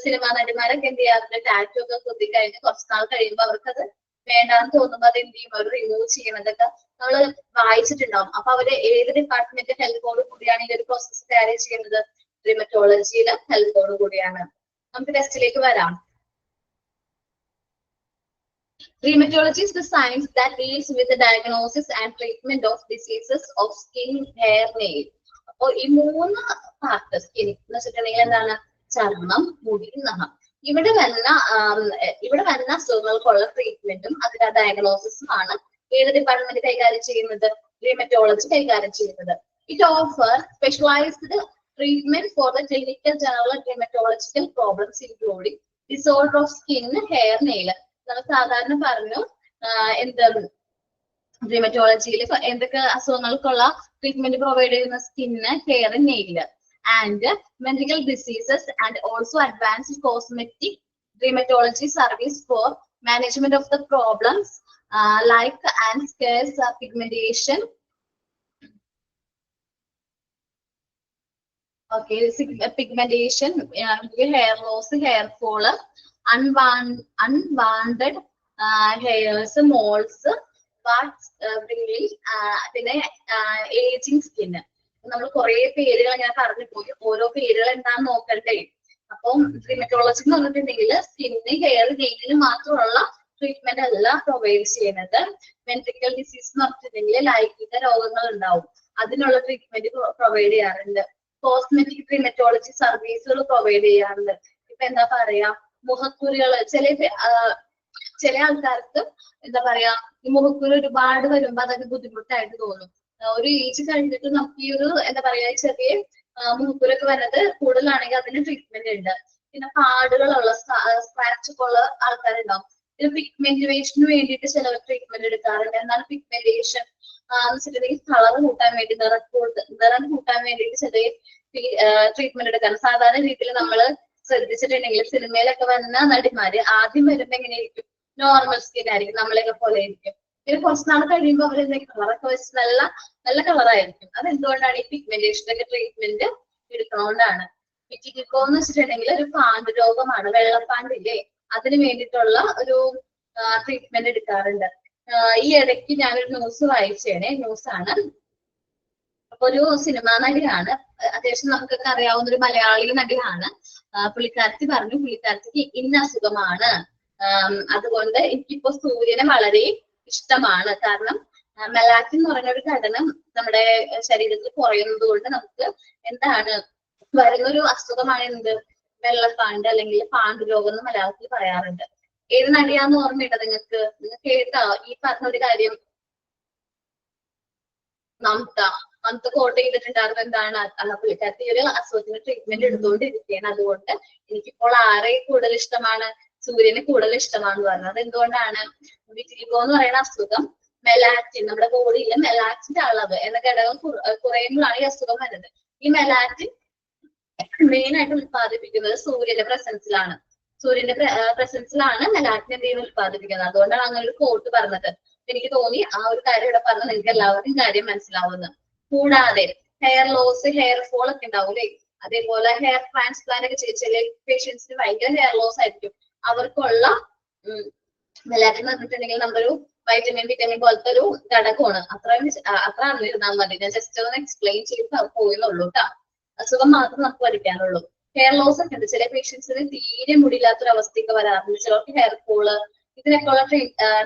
സിനിമാ നടിമാരൊക്കെ എന്ത് ചെയ്യാറുണ്ട്, ടാറ്റു ഒക്കെ കുത്തി കഴിഞ്ഞ് കുറച്ച് നാൾ കഴിയുമ്പോൾ അവർക്കത് വേണ്ടാന്ന് തോന്നുമ്പോൾ അത് എന്ത് ചെയ്യും, അവർ റിമൂവ് ചെയ്യണതൊക്കെ നമ്മൾ വായിച്ചിട്ടുണ്ടാവും. അപ്പൊ അവര് ഏത് ഡിപ്പാർട്ട്മെന്റ് ഹെൽപ്പോട് കൂടിയാണ് ഈ ഒരു പ്രോസസ് ക്യാരി ചെയ്യുന്നത്, ഡെർമറ്റോളജിയിലെ ഹെൽപ്പോട് കൂടിയാണ്. നമുക്ക് ടെസ്റ്റിലേക്ക് വരാം. Rheumatology is the science that deals with the diagnosis and treatment of diseases of skin, hair, nail. അപ്പൊ ഈ 3 പാർട്ട് സ്കിൻ എന്ന് വെച്ചിട്ടുണ്ടെങ്കിൽ എന്താണ്, ചർമ്മം, മുടി, നഖം. ഇവിടെ വരുന്ന അസുഖങ്ങൾക്കുള്ള ട്രീറ്റ്മെന്റും അതിന്റെ ഡയഗ്നോസിസും ആണ് ഏത് ഡിപ്പാർട്ട്മെന്റ് കൈകാര്യം ചെയ്യുന്നത്, റീമറ്റോളജി കൈകാര്യം ചെയ്യുന്നത്. It offer specialised treatment for the clinical general rheumatological problems including disorder of skin, hair, nail. നമ്മൾ സാധാരണ പറഞ്ഞു എന്താ ഡെർമറ്റോളജിയിൽ എന്തൊക്കെ അസുഖങ്ങൾക്കുള്ള ട്രീറ്റ്മെന്റ് പ്രൊവൈഡ് ചെയ്യുന്ന skin, hair, nail. And medical diseases and also advanced cosmetic dermatology service for management of the problems like and scarce pigmentation. Okay, pigmentation, hair loss, hair fall, unwanted hairs, moles, parts, പിന്നെ ageing skin. നമ്മൾ കുറെ പേരുകൾ ഞാൻ പറഞ്ഞു പോയി, ഓരോ പേരുകൾ എന്താണെന്ന് നോക്കണ്ടേ. അപ്പം ഡെർമറ്റോളജി എന്ന് പറഞ്ഞിട്ടുണ്ടെങ്കിൽ സ്കിന്ന്, ഹെയർ, നെയിലിന് മാത്രമുള്ള ട്രീറ്റ്മെന്റ് അല്ല പ്രൊവൈഡ് ചെയ്യുന്നത്. മെഡിക്കൽ ഡിസീസ് എന്ന് പറഞ്ഞിട്ടുണ്ടെങ്കിൽ ലൈംഗിക രോഗങ്ങൾ ഉണ്ടാവും, അതിനുള്ള ട്രീറ്റ്മെന്റ് പ്രൊവൈഡ് ചെയ്യാറുണ്ട്. കോസ്മെറ്റിക് ഡെർമറ്റോളജി സർവീസുകൾ പ്രൊവൈഡ് ചെയ്യാറുണ്ട്. ഇപ്പൊ എന്താ പറയാ, മുഖക്കുരുകൾ, ചില ആൾക്കാർക്ക് എന്താ പറയാ, ഈ മുഖക്കുരു ഒരുപാട് വരുമ്പോ അതൊക്കെ ബുദ്ധിമുട്ടായിട്ട് തോന്നും. ഒരു ഏജ് കഴിഞ്ഞിട്ട് നമുക്ക് ഈ ഒരു എന്താ പറയാ ചെറിയ മുഖക്കുരൊക്കെ വരുന്നത് കൂടുതലാണെങ്കിൽ അതിന് ട്രീറ്റ്മെന്റ് ഉണ്ട്. പിന്നെ പാടുകളുള്ള സ്ക്രാച്ച് ഒക്കെ ഉള്ള ആൾക്കാരുണ്ടാവും. പിന്നെ പിഗ്മെന്റേഷന് വേണ്ടിയിട്ട് ചിലവർ ട്രീറ്റ്മെന്റ് എടുക്കാറുണ്ട്. എന്നാൽ പിഗ്മെന്റേഷൻ വെച്ചിട്ടുണ്ടെങ്കിൽ കളർ കൂട്ടാൻ വേണ്ടി, നിറം കൂട്ടാൻ വേണ്ടിയിട്ട് ചില ട്രീറ്റ്മെന്റ് എടുക്കാറുണ്ട്. സാധാരണ രീതിയിൽ നമ്മൾ ശ്രദ്ധിച്ചിട്ടുണ്ടെങ്കിൽ സിനിമയിലൊക്കെ വന്ന നടിമാര് ആദ്യം വരുമ്പോ എങ്ങനെയായിരിക്കും, നോർമൽ സ്കിൻ ആയിരിക്കും, നമ്മളെയൊക്കെ പോലെ ആയിരിക്കും. പിന്നെ കുറച്ച് നാൾ കഴിയുമ്പോൾ അവർ കളറൊക്കെ വെച്ച് നല്ല നല്ല കളറായിരിക്കും. അതെന്തുകൊണ്ടാണ്? ഈ പിഗ്മെന്റേഷനൊക്കെ ട്രീറ്റ്മെന്റ് എടുക്കുന്നതുകൊണ്ടാണ്. വിറ്റിലിഗോ എന്ന് വെച്ചിട്ടുണ്ടെങ്കിൽ ഒരു പാണ്ട് രോഗമാണ്, വെള്ളപ്പാണ്ടില്ലേ, അതിന് വേണ്ടിയിട്ടുള്ള ഒരു ട്രീറ്റ്മെന്റ് എടുക്കാറുണ്ട്. ഈ ഇടയ്ക്ക് ഞാനൊരു ന്യൂസ് വായിച്ചേനെ, ന്യൂസാണ്. അപ്പൊ ഒരു സിനിമാ നടിയാണ്, അത്യാവശ്യം നമുക്കൊക്കെ അറിയാവുന്ന ഒരു മലയാളി നടിയാണ്. പുള്ളിക്കാരത്തി പറഞ്ഞു, പുള്ളിക്കാരത്തിക്ക് ഇന്ന അസുഖമാണ്, അതുകൊണ്ട് എനിക്കിപ്പോ സൂര്യനെ വളരെ ഇഷ്ടമാണ്. കാരണം മെലാറ്റിൻ എന്ന് പറയുന്ന ഒരു ഘടകം നമ്മുടെ ശരീരത്തിൽ കുറയുന്നത് കൊണ്ട് നമുക്ക് എന്താണ് വരുന്നൊരു അസുഖമാണ് എന്ത്, വെള്ളപ്പാണ്ട് അല്ലെങ്കിൽ പാണ്ട് രോഗം എന്ന് മലയാളത്തിൽ പറയാറുണ്ട്. ഏത് നടിയാന്ന് ഓർമ്മയുണ്ടോ നിങ്ങൾക്ക്? നിങ്ങൾ കേട്ടോ ഈ പറഞ്ഞൊരു കാര്യം? മമത കോട്ട് ചെയ്തിട്ടുണ്ടായിരുന്നു. എന്താണ് പുള്ളിക്കാരത്തി ഒരു അസുഖത്തിന് ട്രീറ്റ്മെന്റ് എടുത്തുകൊണ്ടിരിക്കുകയാണ്, അതുകൊണ്ട് എനിക്കിപ്പോൾ ആരെ കൂടുതൽ ഇഷ്ടമാണ്, സൂര്യനെ കൂടുതൽ ഇഷ്ടമാണെന്ന് പറഞ്ഞത്. അത് എന്തുകൊണ്ടാണ്? വിറ്റിലിഗോ എന്ന് പറയുന്ന അസുഖം മെലാറ്റിൻ, നമ്മുടെ ബോഡിയിലെ മെലാറ്റിന്റെ അളവ് എന്ന ഘടകം കുറയുമ്പോഴാണ് ഈ അസുഖം വരുന്നത്. ഈ മെലാറ്റിൻ മെയിൻ ആയിട്ട് ഉത്പാദിപ്പിക്കുന്നത് സൂര്യന്റെ പ്രസൻസിലാണ്. സൂര്യന്റെ പ്രസൻസിലാണ് മെലാറ്റിൻ എന്ത് ചെയ്യുന്നത്, ഉത്പാദിപ്പിക്കുന്നത്. അതുകൊണ്ടാണ് അങ്ങനെ ഒരു കോട്ട് പറഞ്ഞത്. എനിക്ക് തോന്നി ആ ഒരു കാര്യം ഇവിടെ പറഞ്ഞാൽ നിങ്ങൾക്ക് എല്ലാവർക്കും കാര്യം മനസ്സിലാവുന്നത്. കൂടാതെ ഹെയർ ലോസ്, ഹെയർ ഫോൾ ഒക്കെ ഉണ്ടാവൂലേ, അതേപോലെ ഹെയർ ട്രാൻസ്പ്ലാന്റ് ഒക്കെ ചില പേഷ്യൻസിന് ഭയങ്കര ഹെയർ ലോസ് ആയിരിക്കും. അവർക്കുള്ള മെലാറ്റിൻ എന്ന് പറഞ്ഞിട്ടുണ്ടെങ്കിൽ നമ്മളൊരു വിറ്റമിൻ പോലത്തെ ഒരു ഘടകമാണ്. അത്ര അറിഞ്ഞിരുന്നാൽ മതി. ഞാൻ ജസ്റ്റ് ഒന്ന് എക്സ്പ്ലെയിൻ ചെയ്ത് പോയെന്നുള്ളൂ കേട്ടോ. അസുഖം മാത്രം നമുക്ക് പഠിക്കാനുള്ളൂ. ഹെയർ ലോസ് ഒക്കെ ഉണ്ട്, ചില പേഷ്യൻസിന് തീരെ മുടിയില്ലാത്തൊരു അവസ്ഥയൊക്കെ വരാറുണ്ട്. ചിലർക്ക് ഹെയർ ഫോള്, ഇതിനൊക്കെ ഉള്ള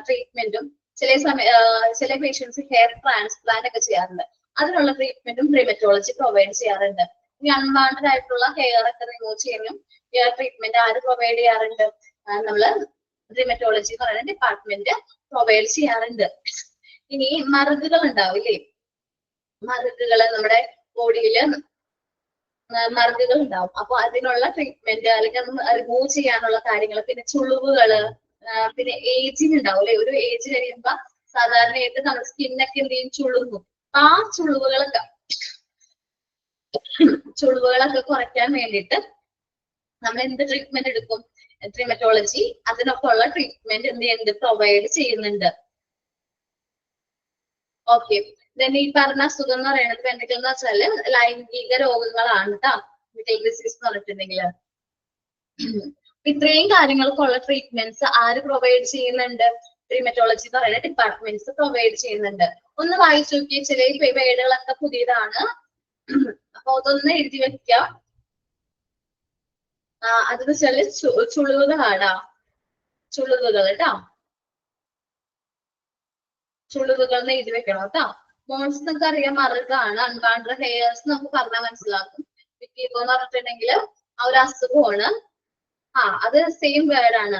ട്രീറ്റ്മെന്റും ചില പേഷ്യൻസ് ഹെയർ ട്രാൻസ്പ്ലാന്റ് ഒക്കെ ചെയ്യാറുണ്ട്. അതിനുള്ള ട്രീറ്റ്മെന്റും ഡെർമറ്റോളജി പ്രൊവൈഡ് ചെയ്യാറുണ്ട്. ഇനി അൺവാണ്ടഡ് ആയിട്ടുള്ള ഹെയർ ഒക്കെ റിമൂവ് ചെയ്യാനും ട്രീറ്റ്മെന്റ് ആര് പ്രൊവൈഡ് ചെയ്യാറുണ്ട്? നമ്മള് ഡെർമറ്റോളജി എന്ന് പറയുന്ന ഡിപ്പാർട്ട്മെന്റ് പ്രൊവൈഡ് ചെയ്യാറുണ്ട്. ഇനി മറുകുകൾ ഉണ്ടാവില്ലേ, മറുകുകള് നമ്മുടെ ബോഡിയില് മറുകുകൾ ഉണ്ടാവും. അപ്പൊ അതിനുള്ള ട്രീറ്റ്മെന്റ് അല്ലെങ്കിൽ റിമൂവ് ചെയ്യാനുള്ള കാര്യങ്ങൾ, പിന്നെ ചുളിവുകള്, പിന്നെ ഏജിങ് ഉണ്ടാവില്ലേ, ഒരു ഏജ് കഴിയുമ്പോ സാധാരണയായിട്ട് നമ്മുടെ സ്കിന്നൊക്കെ എന്ത് ചെയ്യും, ചുളുങ്ങും. ആ ചുളിവുകളൊക്കെ കുറയ്ക്കാൻ വേണ്ടിയിട്ട് നമ്മൾ എന്ത് ട്രീറ്റ്മെന്റ് എടുക്കും? ഡെർമറ്റോളജി അതിനൊക്കെ ഉള്ള ട്രീറ്റ്മെന്റ് എന്ത് ചെയ്യുന്നുണ്ട്, പ്രൊവൈഡ് ചെയ്യുന്നുണ്ട്. ഓക്കെ, ഈ പറഞ്ഞ അസുഖം എന്ന് പറയുന്നത് എന്തൊക്കെയെന്ന് വെച്ചാല് ലൈംഗിക രോഗങ്ങളാണ് കേട്ടോ, മെഡിക്കൽ ഡിസീസ് എന്ന് പറഞ്ഞിട്ടുണ്ടെങ്കിൽ. ഇത്രയും കാര്യങ്ങൾക്കുള്ള ട്രീറ്റ്മെന്റ്സ് ആര് പ്രൊവൈഡ് ചെയ്യുന്നുണ്ട്? ഡെർമറ്റോളജി എന്ന് പറയുന്ന ഡിപ്പാർട്ട്മെന്റ്സ് പ്രൊവൈഡ് ചെയ്യുന്നുണ്ട്. ഒന്ന് വായിച്ചു നോക്കിയ ചില വേർഡുകളൊക്കെ പുതിയതാണ്, അപ്പൊ അതൊന്ന് എഴുതി വെക്കാം. അതെന്ന് വെച്ചാല് ചുളിവുകളാണ്, ചുളിവുകൾ കേട്ടോ, ചുളിവുകൾ എന്ന് എഴുതി വെക്കണം കേട്ടോ. മോൺസ് നമുക്ക് അറിയാം മറുകാണ്, അൺവാണ്ടഡ് ഹെയർസ് നമുക്ക് പറഞ്ഞാൽ മനസ്സിലാക്കും. വിറ്റിലിഗോ എന്ന് പറഞ്ഞിട്ടുണ്ടെങ്കിൽ ആ ഒരു അസുഖമാണ്. അത് സെയിം വേർഡ് ആണ്.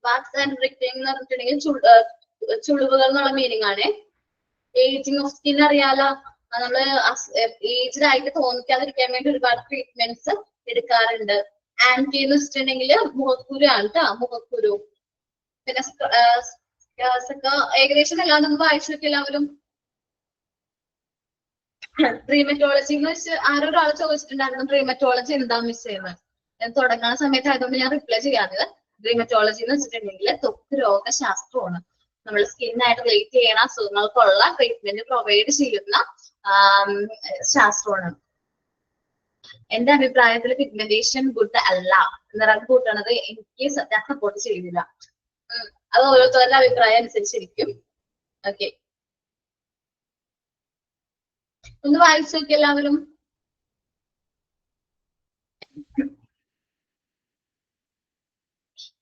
വാക്സ് ആൻഡ് റിക്ലിംഗ് എന്ന് പറഞ്ഞിട്ടുണ്ടെങ്കിൽ ചുളിവുകൾ എന്നുള്ള മീനിങ് ആണ്. ഏജിങ് ഓഫ് സ്കിൻ അറിയാലോ, നമ്മള് ഏജ്ഡ് ആയിട്ട് തോന്നിക്കാതിരിക്കാൻ വേണ്ടി ഒരുപാട് ട്രീറ്റ്മെന്റ്സ് എടുക്കാറുണ്ട്. ആൻറ്റി എന്ന് വെച്ചിട്ടുണ്ടെങ്കിൽ മുഖക്കുരു ആണ് കേട്ടോ, മുഖക്കുരു. പിന്നെ ഏകദേശം എല്ലാം നമുക്ക് വായിച്ചൊക്കെ എല്ലാവരും. ട്രീമറ്റോളജി എന്ന് വെച്ച് ആരൊരാൾ ചോദിച്ചിട്ടുണ്ടായിരുന്നു ട്രീമറ്റോളജി എന്താ മിസ് ചെയ്യുന്നത്. ഞാൻ തുടങ്ങുന്ന സമയത്ത് ആയതുകൊണ്ട് ഞാൻ റിപ്ലൈ ചെയ്യാത്തത്. ട്രീമറ്റോളജി എന്ന് വെച്ചിട്ടുണ്ടെങ്കിൽ ത്വക്ക് രോഗശാസ്ത്രമാണ്. നമ്മൾ സ്കിന്നായിട്ട് റിലേറ്റ് ചെയ്യുന്ന അസുഖങ്ങൾക്കുള്ള ട്രീറ്റ്മെന്റ് പ്രൊവൈഡ് ചെയ്യുന്ന ശാസ്ത്രമാണ്. എന്റെ അഭിപ്രായത്തിൽ പിഗ്മെന്റേഷൻ ഗുഡ് അല്ല, നിറം കൂട്ടണത് എനിക്ക് ഞാൻ സപ്പോർട്ട് ചെയ്യുന്നില്ല. അത് ഓരോരുത്തരുടെ അഭിപ്രായം അനുസരിച്ചിരിക്കും. ഓക്കെ, ഒന്ന് വായിച്ചു നോക്കി എല്ലാവരും.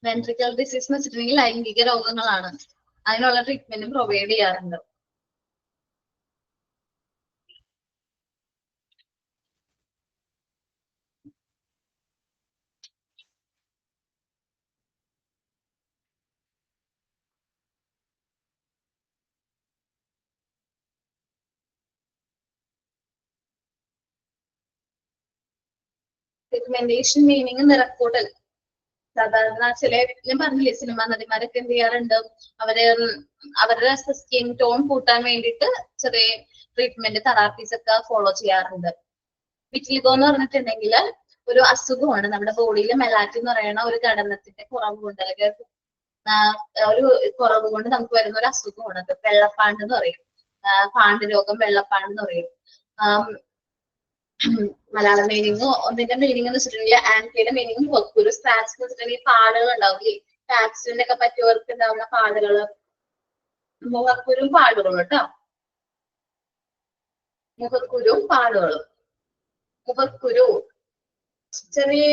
വെൻട്രിക്കൽ ഡിസീസ് എന്ന് വെച്ചിട്ടുണ്ടെങ്കിൽ ലൈംഗിക രോഗങ്ങളാണ്. അതിനുള്ള ട്രീറ്റ്മെന്റും പ്രൊവൈഡ് ചെയ്യാറുണ്ട്. പിഗ്മെന്റേഷൻ മീനിങ് നിറക്കൂട്ടൽ. സാധാരണ ഞാൻ പറഞ്ഞില്ലേ, സിനിമ നടിമാരൊക്കെ എന്ത് ചെയ്യാറുണ്ട്, അവരുടെ സ്കിൻ ടോൺ കൂട്ടാൻ വേണ്ടിയിട്ട് ചെറിയ ട്രീറ്റ്മെന്റ് തെറാപ്പീസ് ഒക്കെ ഫോളോ ചെയ്യാറുണ്ട്. വിറ്റിലിഗോ എന്ന് പറഞ്ഞിട്ടുണ്ടെങ്കിൽ ഒരു അസുഖമാണ്. നമ്മുടെ ബോഡിയിൽ മെലാറ്റിൻ എന്ന് പറയുന്ന ഒരു ഘടകത്തിന്റെ കുറവ് കൊണ്ട് അല്ലെങ്കിൽ ഒരു കുറവ് കൊണ്ട് നമുക്ക് വരുന്ന ഒരു അസുഖമാണ്. അത് വെള്ളപ്പാണ്ട് എന്ന് പറയും. പാണ്ട് രോഗം, വെള്ളപ്പാണ്ട് എന്ന് പറയും. മലയാള മീനിങ് ഒന്നിന്റെ മീനിങ് എന്ന് വെച്ചിട്ടുണ്ടെങ്കിൽ ആൻറ്റിയുടെ മീനിങ് മുഖക്കുരു. സ്ക്രാച്ച് എന്ന് വെച്ചിട്ടുണ്ടെങ്കിൽ പാടുകൾ ഉണ്ടാവില്ലേ, ആക്സിഡന്റ് ഒക്കെ പറ്റിയവർക്ക് ഉണ്ടാവുന്ന പാടുകള്, മുഖക്കുരും പാടുകളും കേട്ടോ. മുഖക്കുരും പാടുകളും. മുഖക്കുരു ചെറിയ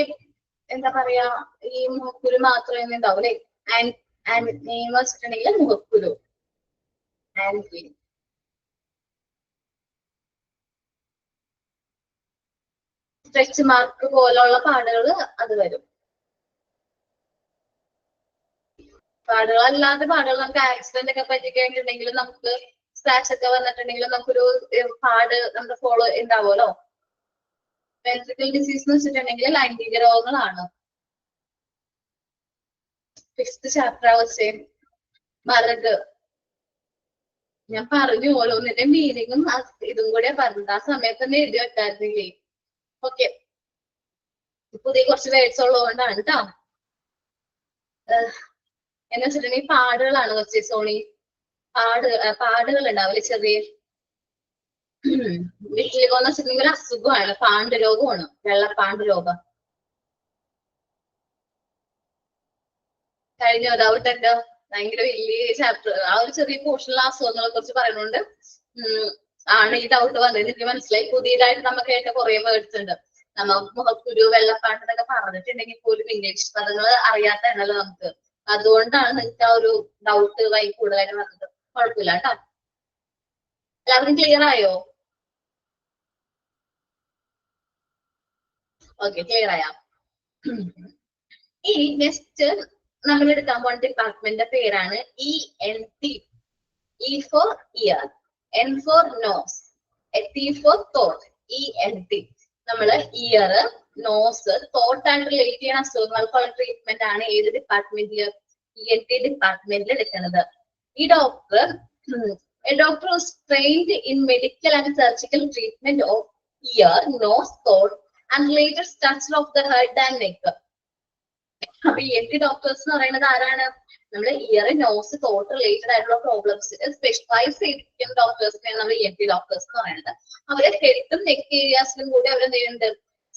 എന്താ പറയാ, ഈ മുഖക്കുരു മാത്രമേ ഉണ്ടാവൂലേ. ആൻറ്റി വെച്ചിട്ടുണ്ടെങ്കിൽ മുഖക്കുരു, ആൻറ്റി. സ്ട്രെച്ച് മാർക്ക് പോലുള്ള പാടുകൾ അത് വരും. പാടുകൾ അല്ലാത്ത പാടുകൾ നമുക്ക് ആക്സിഡന്റ് ഒക്കെ പറ്റിക്കഴിഞ്ഞിട്ടുണ്ടെങ്കിൽ നമുക്ക് സ്ക്രാച്ച് ഒക്കെ വന്നിട്ടുണ്ടെങ്കിൽ നമുക്കൊരു പാട് നമ്മുടെ ഫോളോ ഉണ്ടാവുമല്ലോ. വെൻട്രിക്കൽ ഡിസീസ് എന്ന് വെച്ചിട്ടുണ്ടെങ്കിൽ ലൈംഗിക രോഗങ്ങളാണ്. 5th ചാപ്റ്റർ വെച്ചേ മരട്. ഞാൻ പറഞ്ഞു ഓരോന്നിന്റെ മീനിങ്ങും ഇതും കൂടെ പറഞ്ഞത്. ആ സമയത്ത് തന്നെ എഴുതി വെക്കാറില്ലേ. ഓക്കെ, പുതിയ കുറച്ച് വേർഡ്സ് ഉള്ളതുകൊണ്ടാണ് കേട്ടോ. എന്ന് വെച്ചിട്ടുണ്ടെങ്കിൽ പാടുകളാണ് വെച്ചേ. സോണി, പാടുകൾ ഉണ്ടാവില്ലേ ചെറിയ. വിറ്റിലിഗോ എന്ന് വെച്ചിട്ടുണ്ടെങ്കിൽ ഒരു അസുഖമാണ്, പാണ്ട് രോഗമാണ്, വെള്ളപ്പാണ്ട് രോഗം. കഴിഞ്ഞ ഡൗട്ടൊക്കെ ഭയങ്കര വലിയ ചാപ്റ്റർ. ആ ഒരു ചെറിയ പോർഷനിലെ അസുഖങ്ങളെ കുറിച്ച് പറയുന്നുണ്ട് ആണ് ഈ ഡൗട്ട് വന്നത്. എനിക്ക് മനസ്സിലായി. പുതിയതായിട്ട് നമുക്ക് കേട്ട കുറെ വേർഡ്സ് ഉണ്ട്. നമ്മ മുഖക്കുരു, വെള്ളപ്പാണ്ട് എന്നൊക്കെ പറഞ്ഞിട്ടുണ്ടെങ്കിൽ പോലും ഇംഗ്ലീഷ് പദങ്ങൾ അറിയാത്തതാണല്ലോ നമുക്ക്. അതുകൊണ്ടാണ് നിങ്ങൾക്ക് ആ ഒരു ഡൗട്ട് കൂടുതലായിട്ട് വന്നത്. കുഴപ്പമില്ല കേട്ടോ. എല്ലാവരും ക്ലിയർ ആയോ? ഓക്കെ, ക്ലിയർ ആയാ? ഈ നെക്സ്റ്റ് നമ്മൾ എടുക്കാൻ പോകുന്ന ഡിപ്പാർട്ട്മെന്റിന്റെ പേരാണ് ENT. E for ear, N for nose, T for throat. ENT. നമ്മള് ഇയർ, നോസ്, തോട്ട് ആയിട്ട് റിലേറ്റ് ചെയ്യുന്ന അസുഖങ്ങൾക്കുള്ള ട്രീറ്റ്മെന്റ് ആണ് ഏത് ഡിപ്പാർട്ട്മെന്റില്? ENT ഡിപ്പാർട്ട്മെന്റിൽ എടുക്കുന്നത്. ഈ doctor was trained in medical and surgical treatment of ear, nose, throat and related structure of the head and neck. അപ്പൊ ENT doctors എന്ന് പറയുന്നത് ആരാണ്? നമ്മള് ഇയർ, നോസ്, തോട്ട് റിലേറ്റഡ് ആയിട്ടുള്ള പ്രോബ്ലംസ് സ്പെഷ്യലൈസ് ചെയ്തിരിക്കുന്ന ഡോക്ടേഴ്സിനെയാണ് നമ്മൾ ENT ഡോക്ടേഴ്സ് എന്ന് പറയുന്നത്. അവരെ ഹെഡും നെക്ക് ഏരിയാസിലും കൂടി അവരെന്ത് ചെയ്യുന്നുണ്ട്,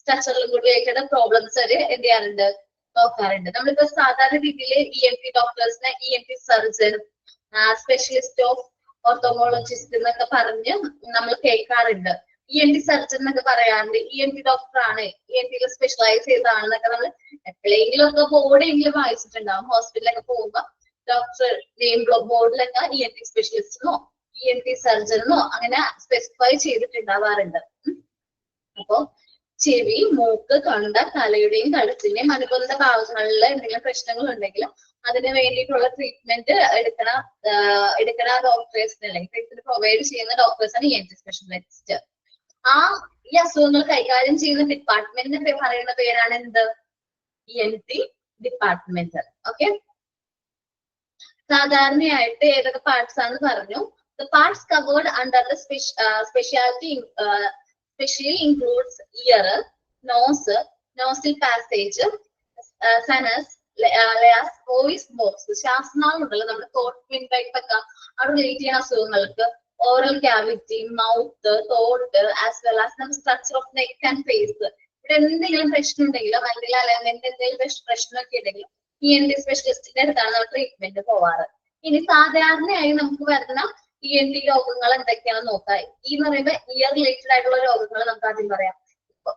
സ്ട്രക്ചറിലും കൂടി റിലേറ്റഡ് പ്രോബ്ലംസ് അവര് എന്ത് ചെയ്യാറുണ്ട്, നോക്കാറുണ്ട്. നമ്മളിപ്പോ സാധാരണ രീതിയിൽ ENT ഡോക്ടേഴ്സിനെ ENT സർജൻ, സ്പെഷ്യലിസ്റ്റ് ഓഫ് ഓർത്തോമോളജിസ്റ്റ് എന്നൊക്കെ പറഞ്ഞ് നമ്മൾ കേൾക്കാറുണ്ട്. ENT സർജൻ എന്നൊക്കെ പറയാറുണ്ട്. ENT ഡോക്ടർ ആണ്, ENT സ്പെഷ്യലൈസ് ചെയ്തതാണെന്നൊക്കെ നമ്മൾ എപ്പോഴെങ്കിലും ഒക്കെ ബോർഡെങ്കിലും വായിച്ചിട്ടുണ്ടാവും. ഹോസ്പിറ്റലൊക്കെ പോകുമ്പോ ഡോക്ടർ നെയിം ബോർഡിലൊക്കെ ENT സ്പെഷ്യലിസ്റ്റെന്നോ ENT സർജനെന്നോ അങ്ങനെ സ്പെസിഫൈ ചെയ്തിട്ടുണ്ടാവാറുണ്ട്. അപ്പോ ചെവി, മൂക്ക്, തൊണ്ട, തലയുടെയും കഴുത്തിന്റെയും അനുബന്ധ ഭാഗങ്ങളിൽ എന്തെങ്കിലും പ്രശ്നങ്ങൾ ഉണ്ടെങ്കിൽ അതിന് വേണ്ടിയിട്ടുള്ള ട്രീറ്റ്മെന്റ് എടുക്കണ ഡോക്ടേഴ്സിന് അല്ലെങ്കിൽ ട്രീറ്റ്മെന്റ് പ്രൊവൈഡ് ചെയ്യുന്ന ഡോക്ടേഴ്സാണ് ENT സ്പെഷ്യലിസ്റ്റ്. ഈ അസുഖങ്ങൾ കൈകാര്യം ചെയ്യുന്ന ഡിപ്പാർട്ട്മെന്റിന്റെ പറയുന്ന പേരാണ് എന്ത്? ENT department. ഓക്കെ, സാധാരണയായിട്ട് ഏതൊക്കെ പാർട്സ് ആണെന്ന് പറഞ്ഞു. The parts covered under the specialty specially includes ear, nose, nostril passage, sinus, layers, voice box. ശ്വാസനാളം ഉണ്ടല്ലോ നമ്മുടെ തോട്ട് വിൻപൈപ്പ് ഒക്കെ അവിടെ റിലേറ്റ് ചെയ്യുന്ന അസുഖങ്ങൾക്ക് ഓറൽ ക്യാവിറ്റി, മൗത്ത്, തോട്ട് ആസ് വെൽ ആസ് നമ്മുടെ structure of neck and face. ഇവിടെ എന്തെങ്കിലും പ്രശ്നം ഉണ്ടെങ്കിലോ അല്ലെങ്കിൽ അലൈൻമെന്റ് എന്തെങ്കിലും പ്രശ്നമൊക്കെ ഉണ്ടെങ്കിലും ENT സ്പെഷ്യലിസ്റ്റിന്റെ അടുത്താണ് നമ്മൾ ട്രീറ്റ്മെന്റ് പോവാറ്. ഇനി സാധാരണയായി നമുക്ക് വരുന്ന ENT രോഗങ്ങൾ എന്തൊക്കെയാണെന്ന് നോക്കാം. എന്ന് പറയുമ്പോൾ ഇയർ റിലേറ്റഡ് ആയിട്ടുള്ള രോഗങ്ങൾ നമുക്ക് ആദ്യം പറയാം.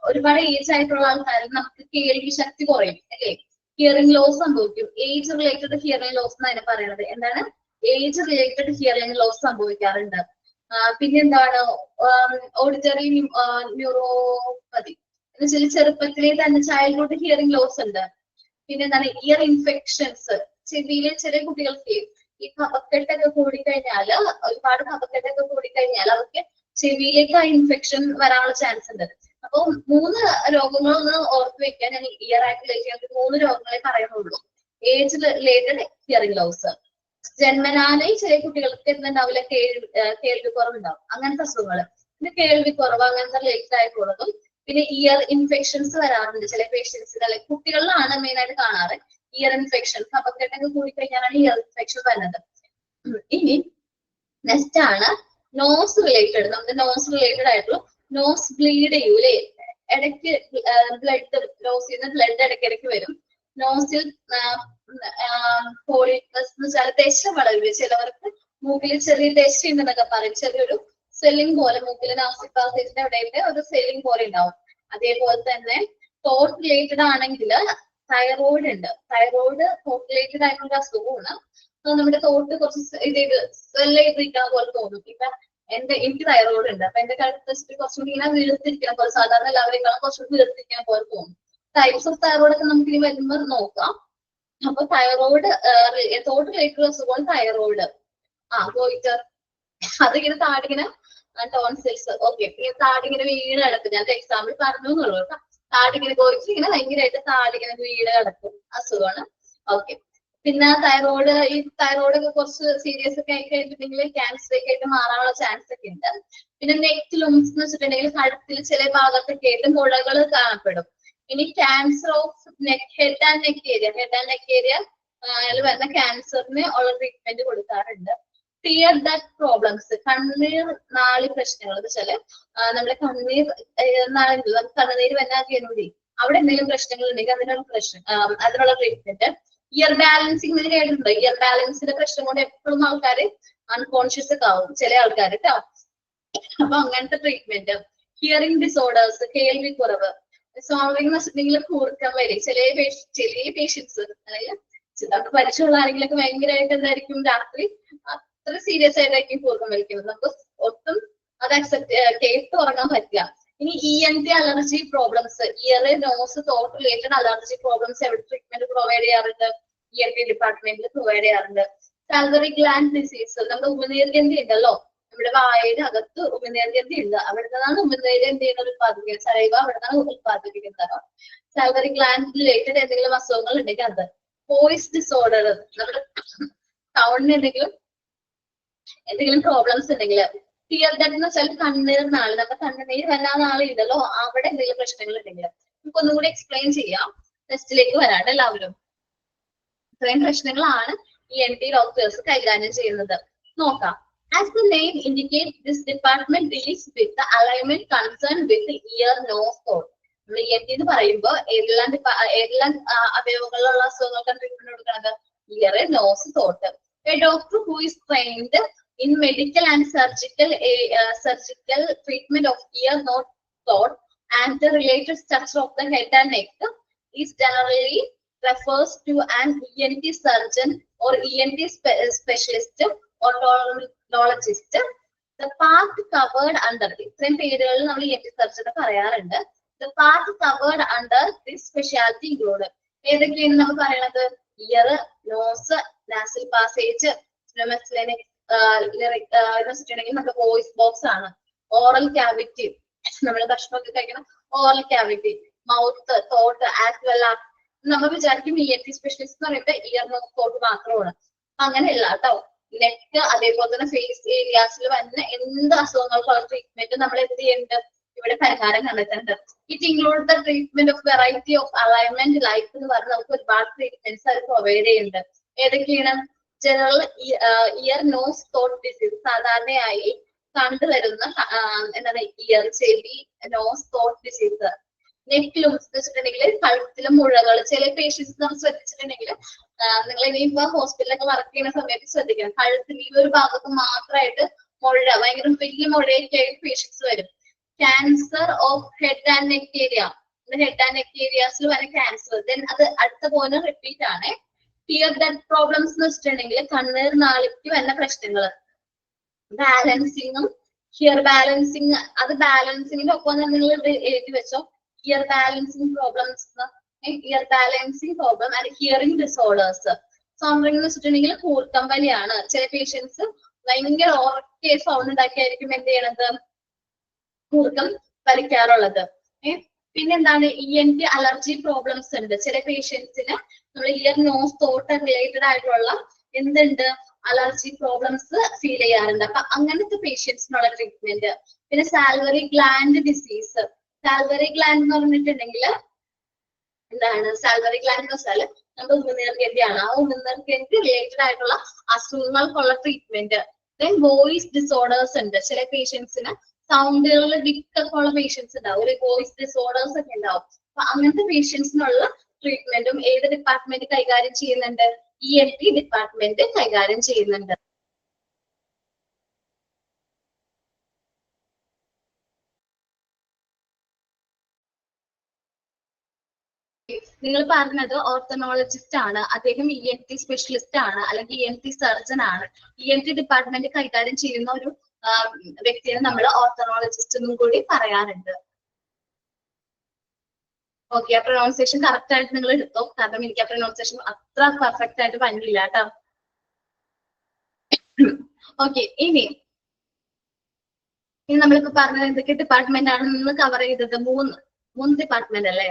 ഒരുപാട് ഏജ് ആയിട്ടുള്ള ആൾക്കാരിൽ നമുക്ക് കേൾവി ശക്തി കുറയും അല്ലേ, ഹിയറിംഗ് ലോസ് സംഭവിക്കും. ഏജ് റിലേറ്റഡ് ഹിയറിംഗ് ലോസ് എന്നാണ് പറയുന്നത്. എന്താണ് ഏജ് റിലേറ്റഡ് ഹിയറിംഗ് ലോസ് സംഭവിക്കാറുണ്ട്. പിന്നെ എന്താണ് ഓഡിറ്ററി ന്യൂറോപ്പതി എന്ന് വെച്ചാൽ ചെറുപ്പത്തിലെ തന്നെ ചൈൽഡ്ഹുഡ് ഹിയറിംഗ് ലോസ് ഉണ്ട്. പിന്നെ എന്താണ് ഇയർ ഇൻഫെക്ഷൻസ്. ചെവിയിലെ ചെറിയ കുട്ടികൾക്ക് ഈ കഫക്കെട്ടൊക്കെ കൂടിക്കഴിഞ്ഞാൽ, ഒരുപാട് കഫക്കെട്ടൊക്കെ കൂടിക്കഴിഞ്ഞാൽ അവർക്ക് ചെവിയിലേക്ക് ആ ഇൻഫെക്ഷൻ വരാനുള്ള ചാൻസ് ഉണ്ട്. അപ്പൊ 3 രോഗങ്ങളൊന്ന് ഓർത്ത് വെക്കാൻ ഞാൻ ഇയർ ആയിട്ട് റിലേറ്റ് 3 രോഗങ്ങളെ പറയുന്നുള്ളൂ. ഏജ് റിലേറ്റഡ് ഹിയറിംഗ് ലോസ്, ജന്മനാലെ ചെറിയ കുട്ടികൾക്ക് എന്തുണ്ടാവില്ല, കേൾവി കുറവുണ്ടാവും, അങ്ങനത്തെ അസുഖങ്ങൾ. പിന്നെ കേൾവി കുറവ് അങ്ങനത്തെ റിലേറ്റഡ് ആയിട്ടുള്ളതും. പിന്നെ ഇയർ ഇൻഫെക്ഷൻസ് വരാറുണ്ട് ചില പേഷ്യൻസിന്, അല്ലെങ്കിൽ കുട്ടികളിലാണ് മെയിൻ ആയിട്ട് കാണാറ്. ഇയർ ഇൻഫെക്ഷൻ കഫക്കെട്ടൊക്കെ കൂടിക്കഴിഞ്ഞാലാണ് ഇയർ ഇൻഫെക്ഷൻ വരുന്നത്. ഇനി നെക്സ്റ്റ് ആണ് നോസ് റിലേറ്റഡ്. നമ്മുടെ നോസ് റിലേറ്റഡ് ആയിട്ടുള്ള നോസ് ബ്ലീഡ് ചെയ്യൂലേ, ഇടയ്ക്ക് ബ്ലഡ്, നോസിൽ നിന്ന് ബ്ലഡ് ഇടയ്ക്കിടയ്ക്ക് വരും. നോസിൽ പോളിപ്പസ് എന്ന് വെച്ചാൽ ദശ വളരും. ചിലവർക്ക് മൂക്കിൽ ചെറിയ ദശ ഉണ്ടെന്നൊക്കെ പറയും. ചെറിയൊരു സെല്ലിംഗ് പോലെ മൂക്കിൽ നാസിക് പാസേജിന്റെ അവിടെയൊക്കെ ഒരു സെല്ലിംഗ് പോലെ ഉണ്ടാവും. അതേപോലെ തന്നെ തോട്ട് റിലേറ്റഡ് ആണെങ്കിൽ തൈറോയിഡ് ഉണ്ട്. തൈറോയിഡ് തോട്ട് റിലേറ്റഡ് ആയിട്ടുള്ള അസുഖമാണ്. നമ്മുടെ തോട്ട് കുറച്ച് സ്വെല്ല് ചെയ്തിരിക്കുന്ന പോലെ തോന്നും. ഇപ്പൊ എനിക്ക് തൈറോയിഡ് ഉണ്ട്, അപ്പൊ എന്റെ കഴുത്ത് കുറച്ചുകൂടി ഇങ്ങനെ വീർത്തിരിക്കുന്ന പോലെ, സാധാരണ എല്ലാവരെയും കുറച്ചുകൂടി വീർത്തിരിക്കുന്ന പോലെ തോന്നും. ടൈപ്സ് ഓഫ് തൈറോയിഡ് ഒക്കെ നമുക്ക് ഇനി വരുമ്പോൾ നോക്കാം. അപ്പൊ തൈറോയിഡ് തോട്ട് റിലേറ്റഡ് അസുഖമാണ് തൈറോയിഡ്. ഗോയിറ്റർ അതിങ്ങനെ താടിങ്ങനെ ടോൺസിൽസ്. ഓക്കെ, പിന്നെ താടിങ്ങനെ വീട് കിടക്കും. ഞാൻ എക്സാമ്പിൾ പറഞ്ഞു എന്നുള്ളൂ. താടിങ്ങനെ ഗോയിറ്റർ ഇങ്ങനെ ഭയങ്കരമായിട്ട് താടിങ്ങനെ വീട് കിടക്കും അസുഖമാണ്. ഓക്കെ, പിന്നെ തൈറോയിഡ്, ഈ തൈറോയിഡ് ഒക്കെ കുറച്ച് സീരിയസ് ഒക്കെ ആയി കഴിഞ്ഞിട്ടുണ്ടെങ്കിൽ ക്യാൻസർ ഒക്കെ ആയിട്ട് മാറാനുള്ള ചാൻസ് ഒക്കെ ഉണ്ട്. പിന്നെ നെക്ക് ലുംസ് എന്ന് വെച്ചിട്ടുണ്ടെങ്കിൽ കഴുത്തിൽ ചില ഭാഗത്തൊക്കെ ആയിട്ട് മുഴകൾ കാണപ്പെടും. ഇനി cancer of neck, head and neck area അതിൽ വരുന്ന ക്യാൻസറിന് ഉള്ള ട്രീറ്റ്മെന്റ് കൊടുക്കാറുണ്ട്. ടിയർ ഡക്ട് പ്രോബ്ലംസ്, കണ്ണീർ നാളി പ്രശ്നങ്ങൾ എന്ന് വെച്ചാല് നമ്മുടെ കണ്ണീർ നാളി, കണ്ണുനീര് വന്നാൽ അവിടെ എന്തെങ്കിലും പ്രശ്നങ്ങൾ ഉണ്ടെങ്കിൽ അതിനുള്ള ട്രീറ്റ്മെന്റ്. ഇയർ ബാലൻസിങ് കേട്ടിട്ടുണ്ടോ? ഇയർ ബാലൻസിന്റെ പ്രശ്നം കൊണ്ട് എപ്പോഴും ആൾക്കാർ അൺകോൺഷ്യസ് ഒക്കെ ആവും ചില ആൾക്കാർ കേട്ടോ. അപ്പൊ അങ്ങനത്തെ ട്രീറ്റ്മെന്റ്. ഹിയറിംഗ് ഡിസോർഡേഴ്സ്, കേൾവി കുറവ്. സോൾവിംഗ് വെച്ചിട്ടുണ്ടെങ്കിൽ കൂർക്കം വരും ചില പേഷ്യൻസ്, അല്ലെങ്കിൽ നമുക്ക് പരിചയമുള്ള ആരെങ്കിലൊക്കെ ഭയങ്കരമായിട്ട് എന്തായിരിക്കും രാത്രി അത്ര സീരിയസ് ആയിട്ടായിരിക്കും കൂർക്കം വലിക്കുന്നത്. നമുക്ക് ഒട്ടും അത് കേട്ട് ഉറങ്ങാൻ പറ്റില്ല. ഇനി ENT allergy problems, ear, nose, തോട്ട് റിലേറ്റഡ് അലർജി പ്രോബ്ലംസ് എവിടെ ട്രീറ്റ്മെന്റ് പ്രൊവൈഡ് ചെയ്യാറുണ്ട്? ENT ഡിപ്പാർട്ട്മെന്റിൽ പ്രൊവൈഡ് ചെയ്യാറുണ്ട്. സാൽവറി ഗ്ലാൻഡ് ഡിസീസ്, നമ്മുടെ ഉമിനീർഗ്രന്ഥി ഉണ്ടല്ലോ, നമ്മുടെ വായയുടെ അകത്ത് ഉമിനീർഗ്രന്ഥി ഉണ്ട്. അവിടുന്നാണ് ഉമിനീർഗ്രന്ഥി ഉത്പാദിപ്പിക്കുന്നത്. സലൈവ അവിടുന്നാണ് ഉത്പാദിപ്പിക്കുന്നത്. സാൽവറി ഗ്ലാൻഡ് റിലേറ്റഡ് എന്തെങ്കിലും അസുഖങ്ങൾ ഉണ്ടെങ്കിൽ അത്. വോയിസ് ഡിസോർഡർ, നമ്മുടെ സൗണ്ടിന് എന്തെങ്കിലും പ്രോബ്ലംസ് ഉണ്ടെങ്കിൽ. ടിയർ ഡക്ട് എന്ന് വെച്ചാൽ കണ്ണീർ നാള്, നമ്മുടെ കണ്ണുനീര് വല്ലാതെ നാളുണ്ടല്ലോ, അവിടെ എന്തെങ്കിലും പ്രശ്നങ്ങൾ ഉണ്ടെങ്കിൽ. നമുക്ക് ഒന്നും കൂടി എക്സ്പ്ലെയിൻ ചെയ്യാം, ടെസ്റ്റിലേക്ക് വരാണ്ട് എല്ലാവരും. ഇത്രയും പ്രശ്നങ്ങളാണ് ENT ഡോക്ടേഴ്സ് കൈകാര്യം ചെയ്യുന്നത്. നോക്കാം. As the name indicates, this department deals with the alignment concerned with the ear, nose, throat. നമ്മൾ ENT എന്ന് പറയുമ്പോൾ ഏതെല്ലാം അവയവങ്ങളിലുള്ള അസുഖങ്ങൾക്കാണ് ട്രീറ്റ്മെന്റ് കൊടുക്കുന്നത്? ഇയർ, നോസ്, തോട്ട്. A doctor who is trained in medical and surgical treatment of ear, nose, throat and the related structure of the head and neck is generally refers to an ENT surgeon or ENT specialist or otologist. The part covered under, ഇത്രയും പേരുകളിൽ നമ്മൾ ENT സർജനെ പറയാറുണ്ട്. The part covered under this specialty include ഏതൊക്കെയാണ് നമ്മൾ പറയണത്? Year, nose, nasal passage, വെച്ചിട്ടുണ്ടെങ്കിൽ നമ്മുടെ voice box ആണ്. ഓറൽ ക്യാവിറ്റി, നമ്മൾ ഭക്ഷണമൊക്കെ കഴിക്കണം. ഓറൽ ക്യാവിറ്റി, മൗത്ത്, തോട്ട് ആസ് വെൽ ആസ് നമ്മൾ വിചാരിക്കും ENT സ്പെഷ്യലിസ്റ്റ് എന്ന് പറയുമ്പോൾ ഇയർ നോസ് തോട്ട് മാത്രമാണ്. അങ്ങനെയല്ല കേട്ടോ. നെക്ക് അതേപോലെ തന്നെ ഫേസ് ഏരിയാസിൽ വരുന്ന എന്ത് അസുഖങ്ങൾക്കുള്ള ട്രീറ്റ്മെന്റ് നമ്മൾ എന്ത് ചെയ്യുന്നുണ്ട്, ഇവിടെ പരിഹാരം കണ്ടെത്തുന്നുണ്ട്. It include the treatment of variety of alignment life എന്ന് പറഞ്ഞ് നമുക്ക് ഒരുപാട് ട്രീറ്റ്മെന്റ്സ് അത് പ്രൊവൈഡ് ചെയ്യുന്നുണ്ട്. ഏതൊക്കെയാണ്? ജനറൽ ഇയർ നോസ് തോട്ട് ഡിസീസ്, സാധാരണയായി കണ്ടുവരുന്ന എന്താണ് ഇയർ, ചെവി, നോസ് തോട്ട് ഡിസീസ്. നെക്ക് ലൂംസ് വെച്ചിട്ടുണ്ടെങ്കിൽ കഴുത്തിലും മുഴകൾ. ചില പേഷ്യൻസ് നമ്മൾ ശ്രദ്ധിച്ചിട്ടുണ്ടെങ്കിൽ നിങ്ങൾ ഇനിയിപ്പോ ഹോസ്പിറ്റലൊക്കെ വർക്ക് ചെയ്യുന്ന സമയത്ത് ശ്രദ്ധിക്കണം, കഴുത്തിൽ ഈ ഒരു ഭാഗത്ത് മാത്രമായിട്ട് മുഴ, ഭയങ്കര വലിയ മുഴയൊക്കെ ആയിട്ട് പേഷ്യൻസ് വരും. Cancer of head and neck area, head and neck ഏരിയാസിൽ വരുന്ന ക്യാൻസർ. ദെൻ അത് അടുത്ത പോലെ റിപ്പീറ്റ് ആണ്. ഹിയർ ഡെഡ് പ്രോബ്ലംസ് എന്ന് വെച്ചിട്ടുണ്ടെങ്കിൽ കണ്ണീർ നാളിക്ക് വരുന്ന പ്രശ്നങ്ങൾ. ബാലൻസിങ്ങും ഹിയർ ബാലൻസിങ്, അത് ബാലൻസിങ്ങിന്റെ ഒപ്പം നിങ്ങൾ എഴുതി വെച്ചോ. Here balancing problems, year balancing problem and hearing disorders. Sounding എന്ന് വെച്ചിട്ടുണ്ടെങ്കിൽ കൂർക്കം വലിയാണ്. ചില പേഷ്യൻസ് ഭയങ്കര ഓർക്കെ സൗണ്ട് ഉണ്ടാക്കിയായിരിക്കും എന്ത് ചെയ്യണത്, കൂർക്കം വലിക്കാറുള്ളത്. പിന്നെന്താണ്? ENT അലർജി പ്രോബ്ലംസ് ഉണ്ട്. ചില പേഷ്യൻസിന് നമ്മൾ ഇയർ നോസ് തോട്ട് റിലേറ്റഡ് ആയിട്ടുള്ള എന്തുണ്ട്, അലർജി പ്രോബ്ലംസ് ഫീൽ ചെയ്യാറുണ്ട്. അപ്പൊ അങ്ങനത്തെ പേഷ്യൻസിനുള്ള ട്രീറ്റ്മെന്റ്. പിന്നെ സാൽവറി ഗ്ലാൻഡ് ഡിസീസ്. സാൽവറി ഗ്ലാൻഡ് എന്ന് പറഞ്ഞിട്ടുണ്ടെങ്കിൽ എന്താണ്? സാൽവറി ഗ്ലാൻഡ് എന്ന് വെച്ചാൽ നമ്മുടെ ഉമിനീർഗ്രന്ഥിയാണ്. ആ ഉമിനീർഗ്രന്ഥി റിലേറ്റഡ് ആയിട്ടുള്ള അസുഖങ്ങൾക്കുള്ള ട്രീറ്റ്മെന്റ്. ദെൻ വോയിസ് ഡിസോർഡേഴ്സ് ഉണ്ട്. ചില പേഷ്യൻസിന് സൗണ്ടുകളിൽ ഡിക്കൊക്കെ ഉള്ള പേഷ്യൻസ് ഉണ്ടാവും, ഒരു വോയിസ് ഡിസോർഡേഴ്സ് ഒക്കെ ഉണ്ടാവും. അപ്പൊ അങ്ങനത്തെ പേഷ്യൻസിനുള്ള ട്രീറ്റ്മെന്റും ഏത് ഡിപ്പാർട്ട്മെന്റ് കൈകാര്യം ചെയ്യുന്നുണ്ട്? ENT ഡിപ്പാർട്ട്മെന്റ് കൈകാര്യം ചെയ്യുന്നുണ്ട്. നിങ്ങൾ പറഞ്ഞത് ഓർത്തനോളജിസ്റ്റ് ആണ്, അദ്ദേഹം ENT സ്പെഷ്യലിസ്റ്റ് ആണ്, അല്ലെങ്കിൽ ENT സർജൻ ആണ്. ENT ഡിപ്പാർട്ട്മെന്റ് കൈകാര്യം ചെയ്യുന്ന ഒരു വ്യക്തിയെ നമ്മൾ ഓർത്തനോളജിസ്റ്റ് എന്നും കൂടി പറയാറുണ്ട്. ഓക്കെ, ആ പ്രൊനൗൺസിയേഷൻ കറക്റ്റ് ആയിട്ട് നിങ്ങൾ എടുത്തോ, കാരണം എനിക്ക് ആ പ്രൊനൗൺസിയേഷൻ അത്ര പെർഫെക്റ്റ് ആയിട്ട് പറ്റില്ല കേട്ടോ. ഓക്കെ, ഇനി നമ്മളിപ്പോ പറഞ്ഞത് എന്തൊക്കെ ഡിപ്പാർട്ട്മെന്റ് ആണ് നിന്ന് കവർ ചെയ്തത്? മൂന്ന് ഡിപ്പാർട്ട്മെന്റ് അല്ലേ?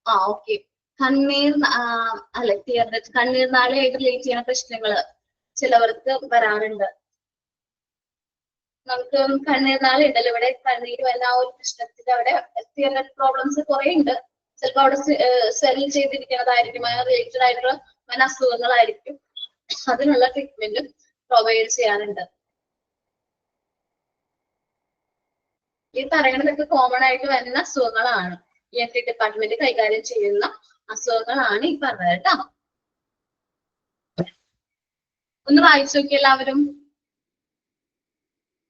ഓക്കെ. കണ്ണീർ അല്ലെ, കണ്ണീർ നാളെയായിട്ട് റിലേറ്റ് ചെയ്യുന്ന പ്രശ്നങ്ങള് ചിലവർക്ക് വരാറുണ്ട്. നമുക്ക് കണ്ണീർ നാളെ ഉണ്ടല്ലോ, ഇവിടെ കണ്ണീര് വരുന്ന ആ ഒരു പ്രശ്നത്തിന്റെ അവിടെ തിയററ്റ് പ്രോബ്ലംസ് കുറെ ഉണ്ട്. ചിലപ്പോൾ അവിടെ സെൽ ചെയ്തിരിക്കുന്നതായിരിക്കും, റിലേറ്റഡ് ആയിട്ടുള്ള പല അസുഖങ്ങളായിരിക്കും. അതിനുള്ള ട്രീറ്റ്മെന്റ് പ്രൊവൈഡ് ചെയ്യാറുണ്ട്. ഈ പറയുന്നതൊക്കെ കോമൺ ആയിട്ട് വരുന്ന അസുഖങ്ങളാണ്. ENT ഡിപ്പാർട്ട്മെന്റ് കൈകാര്യം ചെയ്യുന്ന അസുഖങ്ങളാണ് ഈ പറഞ്ഞത് കേട്ടോ. ഒന്ന് വായിച്ചു നോക്കി എല്ലാവരും,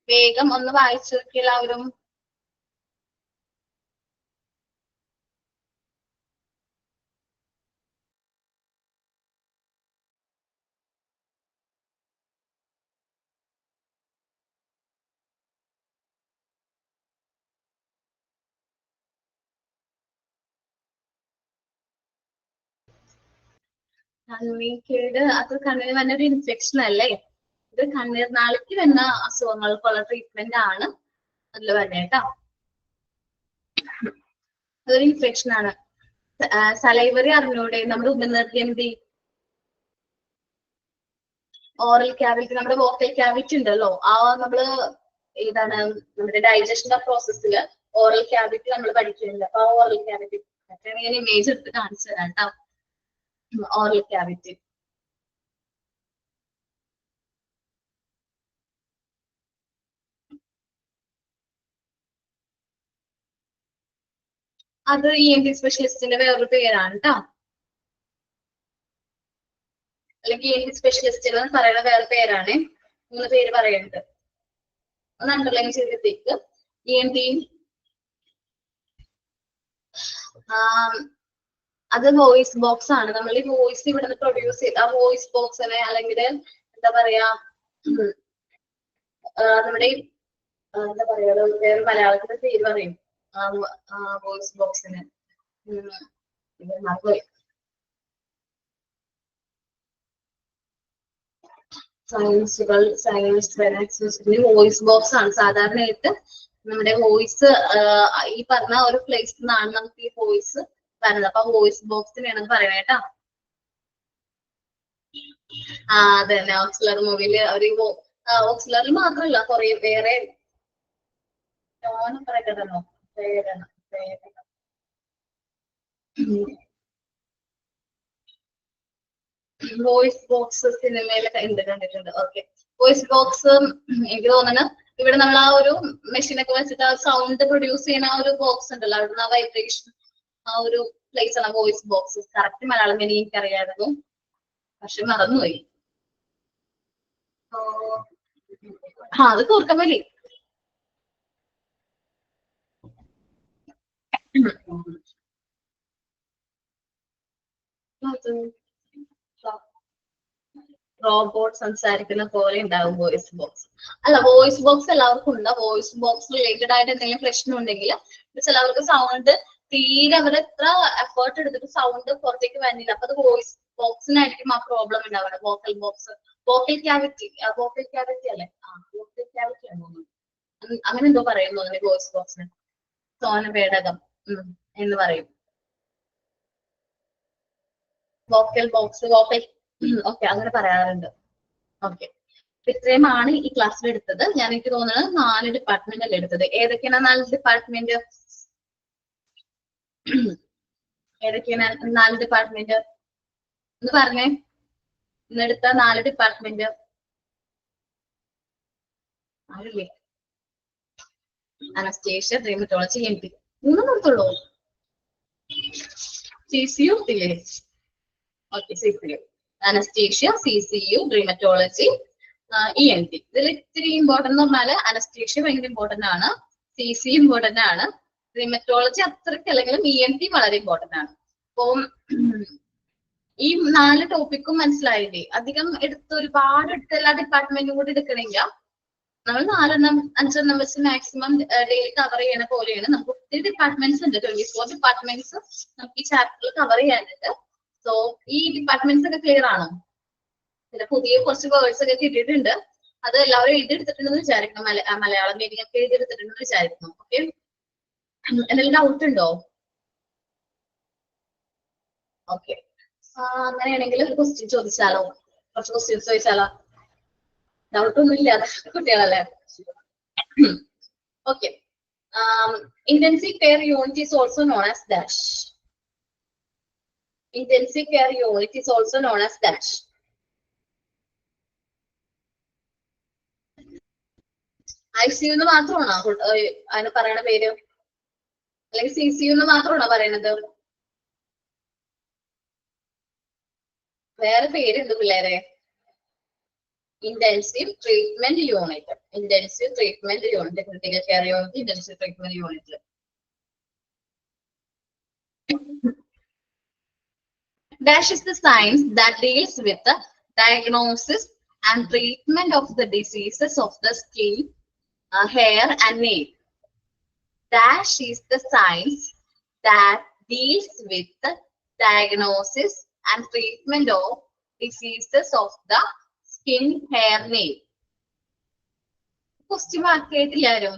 വേഗം ഒന്ന് വായിച്ചു നോക്കി എല്ലാവരും. കണ്ണീർക്കേട് അത് കണ്ണിന് വരുന്ന ഒരു ഇൻഫെക്ഷൻ അല്ലേ? ഇത് കണ്ണീർ നാളിക്ക് വരുന്ന അസുഖങ്ങൾക്കുള്ള ട്രീറ്റ്മെന്റ് ആണ് അതിൽ വരുന്നത് കേട്ടോ. അതൊരു ഇൻഫെക്ഷൻ ആണ്. സലൈവറി അറിഞ്ഞൂടെ? നമ്മുടെ ഉമിനീർഗ്രന്ഥി, ഓറൽ ക്യാവിറ്റി, നമ്മുടെ വോക്കൽ ക്യാവിറ്റി ഉണ്ടല്ലോ, ആ നമ്മള് ഏതാണ് നമ്മുടെ ഡൈജഷന്റെ പ്രോസസ്സിൽ ഓറൽ ക്യാവിറ്റി നമ്മൾ പഠിക്കുന്നുണ്ട്. അപ്പൊ ആ ഓറൽ ക്യാവിറ്റി ഞാൻ ഇമേജ് എടുത്ത് കാണിച്ചു തരാം കേട്ടോ. ഓറൽ ക്യാവിറ്റി അത് ENT സ്പെഷ്യലിസ്റ്റിന്റെ വേറൊരു പേരാണ് കേട്ടോ. അല്ലെങ്കിൽ ENT സ്പെഷ്യലിസ്റ്റ് എന്ന് പറയുന്ന വേറെ പേരാണ്. 3 പേര് പറയുന്നുണ്ട്, ഒന്ന് അണ്ടർലൈൻ ചെയ്തിട്ടേക്ക്. ENT അത് വോയിസ് ബോക്സ് ആണ്. നമ്മൾ ഈ വോയിസ് ഇവിടുന്ന് പ്രൊഡ്യൂസ് ചെയ്ത് ആ വോയിസ് ബോക്സിനെ, അല്ലെങ്കിൽ എന്താ പറയാ, നമ്മുടെ എന്താ പറയാ, വേറെ മലയാളത്തിന്റെ പേര് പറയും വോയിസ് ബോക്സിന്. വോയിസ് ബോക്സ് ആണ്. സാധാരണയായിട്ട് നമ്മുടെ വോയിസ് ഈ പറഞ്ഞ ഒരു പ്ലേസിൽ നിന്നാണ് നമുക്ക് ഈ വോയിസ് പറഞ്ഞത്. അപ്പൊ വോയിസ് ബോക്സിനെയാണെന്ന് പറയണേ കേട്ടോ. ആ അതെ തന്നെ, ഓക്സിലറി മൂവിയില് ഒരു ഓക്സിലറിൽ മാത്രമല്ല കുറെ വേറെ പറയണ്ടല്ലോ വോയിസ് ബോക്സ് സിനിമയിലൊക്കെ ഉണ്ട്, കണ്ടിട്ടുണ്ട്. ഓക്കെ, വോയിസ് ബോക്സ് എനിക്ക് തോന്നുന്നത് ഇവിടെ നമ്മൾ ആ ഒരു മെഷീനൊക്കെ വെച്ചിട്ട് ആ സൗണ്ട് പ്രൊഡ്യൂസ് ചെയ്യുന്ന ആ ഒരു ബോക്സ് ഉണ്ടല്ലോ, അവിടുന്ന് ആ വൈബ്രേഷൻ ആ ഒരു പ്ലേസ് ആണ് വോയിസ് ബോക്സ്. കറക്റ്റ് മലയാളം ഇനി എനിക്കറിയായിരുന്നു, പക്ഷെ മറന്നുപോയി. അത് കൂർക്കമ്പലി. റോബോട്ട് സംസാരിക്കുന്ന പോലെ ഉണ്ടാവും വോയിസ് ബോക്സ്. അല്ല, വോയിസ് ബോക്സ് എല്ലാവർക്കും ഉണ്ട്. വോയിസ് ബോക്സ് റിലേറ്റഡ് ആയിട്ട് എന്തെങ്കിലും പ്രശ്നം ഉണ്ടെങ്കിൽ ചിലവർക്ക് സൗണ്ട് തീരെ അവർ എത്ര എഫേർട്ട് എടുത്തിട്ട് സൗണ്ട് പുറത്തേക്ക് വരുന്നില്ല, അപ്പൊ അത് വോയിസ് ബോക്സിനായിരിക്കും ആ പ്രോബ്ലം ഉണ്ടാവുന്നത്. വോക്കൽ ബോക്സ്, വോക്കൽ ക്യാവിറ്റി അല്ലെ? വോക്കൽ ക്യാവിറ്റി ആണ് അങ്ങനെ എന്തോ പറയുന്നു വോയിസ് ബോക്സിന്. സോനപേടകം എന്ന് പറയും. വോക്കൽ ബോക്സ്, വോക്കൽ ഓക്കെ അങ്ങനെ പറയാറുണ്ട്. ഓക്കെ, ഇത്രയുമാണ് ഈ ക്ലാസ്സിൽ എടുത്തത്. ഞാൻ എനിക്ക് തോന്നുന്നത് 4 ഡിപ്പാർട്ട്മെന്റ് അല്ലേ എടുത്തത്. ഏതൊക്കെയാണ് 4 ഡിപ്പാർട്ട്മെന്റ്? ഏതൊക്കെയാണ് 4 ഡിപ്പാർട്ട്മെന്റ് എന്ന് പറഞ്ഞേ. ഇന്നെടുത്ത 4 ഡിപ്പാർട്ട്മെന്റ് ആരില്ലേ? അനസ്തേഷ്യ, ഡെർമറ്റോളജി, ENT 3 നിർത്തുള്ളൂ. CCU ഇല്ലേ? Okay, CCU, anaesthesia, CCU, dermatology, ENT. ഇതിൽ ഇത്തിരി ഇമ്പോർട്ടന്റ് എന്ന് പറഞ്ഞാല് അനസ്തേഷ്യ ഭയങ്കര ഇമ്പോർട്ടന്റ് ആണ്, CCU ഇമ്പോർട്ടന്റ് ആണ്, ഡെർമറ്റോളജി അത്രയ്ക്ക് അല്ലെങ്കിലും ENT വളരെ ഇമ്പോർട്ടന്റ് ആണ്. അപ്പം ഈ 4 ടോപ്പിക്കും മനസ്സിലായില്ലേ? അധികം എടുത്ത് ഒരുപാട് എടുത്ത് എല്ലാ ഡിപ്പാർട്ട്മെന്റും കൂടി എടുക്കണില്ല. നമ്മൾ 4 5 വെച്ച് മാക്സിമം ഡെയിലി കവർ ചെയ്യണ പോലെയാണ്. നമുക്ക് ഒത്തിരി ഡിപ്പാർട്ട്മെന്റ്സ് ഉണ്ട്, 24 ഡിപ്പാർട്ട്മെന്റ്സ് നമുക്ക് ഈ ചാപ്റ്ററിൽ കവർ ചെയ്യാനുണ്ട്. സോ ഈ ഡിപ്പാർട്ട്മെന്റ്സ് ഒക്കെ ക്ലിയർ ആണോ? പിന്നെ പുതിയ കുറച്ച് വേർഡ്സ് ഒക്കെ കിട്ടിയിട്ടുണ്ട്, അത് എല്ലാവരും എഴുതിയെടുത്തിട്ടുണ്ടെന്ന് വിചാരിക്കണം. മലയാളം മീഡിയം ഒക്കെ എഴുതിയെടുത്തിട്ടുണ്ടെന്ന് വിചാരിക്കണം. ഓക്കെ, എന്തെങ്കിലും ഡൗട്ട് ഉണ്ടോ? ഓക്കെ, അങ്ങനെയാണെങ്കിൽ ഒരു ക്വസ്റ്റ്യൻ ചോദിച്ചാലോ? കുറച്ച് ക്വസ്റ്റ്യൻസ് ചോദിച്ചാലോ? ഡൗട്ട് ഒന്നും ഇല്ല, കുട്ടികളല്ലേ? Okay, intensive care unit is also known as dash. Intensive care unit is also known as dash. ICU എന്ന് മാത്രമാണോ അതിന് പറയണ പേര്, അല്ലെങ്കിൽ CCU എന്ന് മാത്രമാണോ പറയണത്? വേറെ പേരുണ്ട് പിള്ളേരെ. Intensive treatment unit, intensive treatment unit, critical care unit, intensive treatment unit. Dash is the science that deals with the diagnosis and treatment of the diseases of the skin, hair and nail. Dash is the science that deals with the diagnosis and treatment of diseases of the skin, hair, nail. Question mark കേട്ടില്ല ആരും?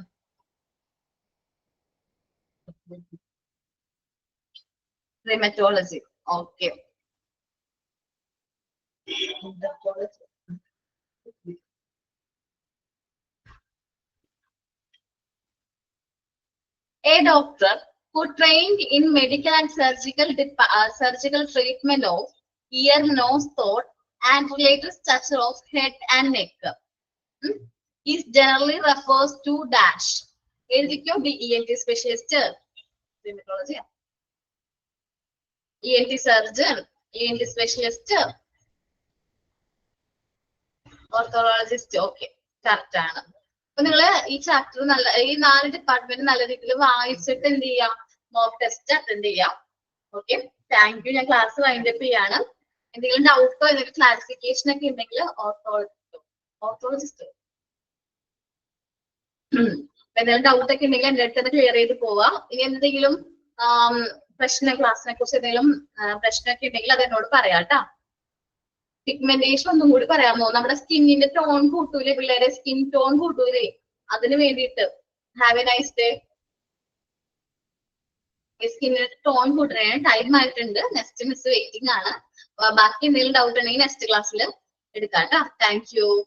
Rheumatology. Okay. A doctor who trained in medical and surgical treatment of ear, nose, throat, and related structure of head and neck is generally refers to dash. ENT specialist, rheumatology, ENT surgeon, ENT specialist, orthologist. Okay, correct ആണ്. അപ്പൊ നിങ്ങള് ഈ chapter ഈ 4 department നല്ല രീതിയിൽ വായിച്ചിട്ട് എന്ത് ചെയ്യാം? മോക്ക് ടെസ്റ്റ് അറ്റൻഡ് ചെയ്യാം. Okay, thank you. ഞാൻ ക്ലാസ് വൈൻഡ് അപ്പ് ചെയ്യാണ്. എന്തെങ്കിലും ഡൗട്ടോ എന്തെങ്കിലും ക്ലാരിഫിക്കേഷൻ ഒക്കെ ഉണ്ടെങ്കിൽ ഓർത്തോളജിസ്റ്റ് എന്തെങ്കിലും ഡൗട്ട് ഒക്കെ ഉണ്ടെങ്കിൽ എന്റെ അടുത്ത് ക്ലിയർ ചെയ്ത് പോവാം. ഇനി എന്തെങ്കിലും ക്ലാസ്സിനെ കുറിച്ച് എന്തെങ്കിലും പ്രശ്നമൊക്കെ ഉണ്ടെങ്കിൽ അത് എന്നോട് പറയാം കേട്ടോ. പിഗ്മെന്റേഷൻ ഒന്നും കൂടി പറയാമോ? നമ്മുടെ സ്കിന്നിന്റെ ടോൺ കൂട്ടൂലേ പിള്ളേരെ? സ്കിൻ ടോൺ കൂട്ടൂലേ? അതിന് വേണ്ടിയിട്ട്. Have a nice day. സ്കിന്നിന് ടോൺ കൂട്ടണേ ടൈം ആയിട്ടുണ്ട്. നെക്സ്റ്റ് മിസ് വെയിറ്റിംഗ് ആണ്. ബാക്കി എന്തെങ്കിലും ഡൗട്ട് ഉണ്ടെങ്കിൽ നെക്സ്റ്റ് ക്ലാസ്സിൽ എടുക്കാം കേട്ടോ. Thank U.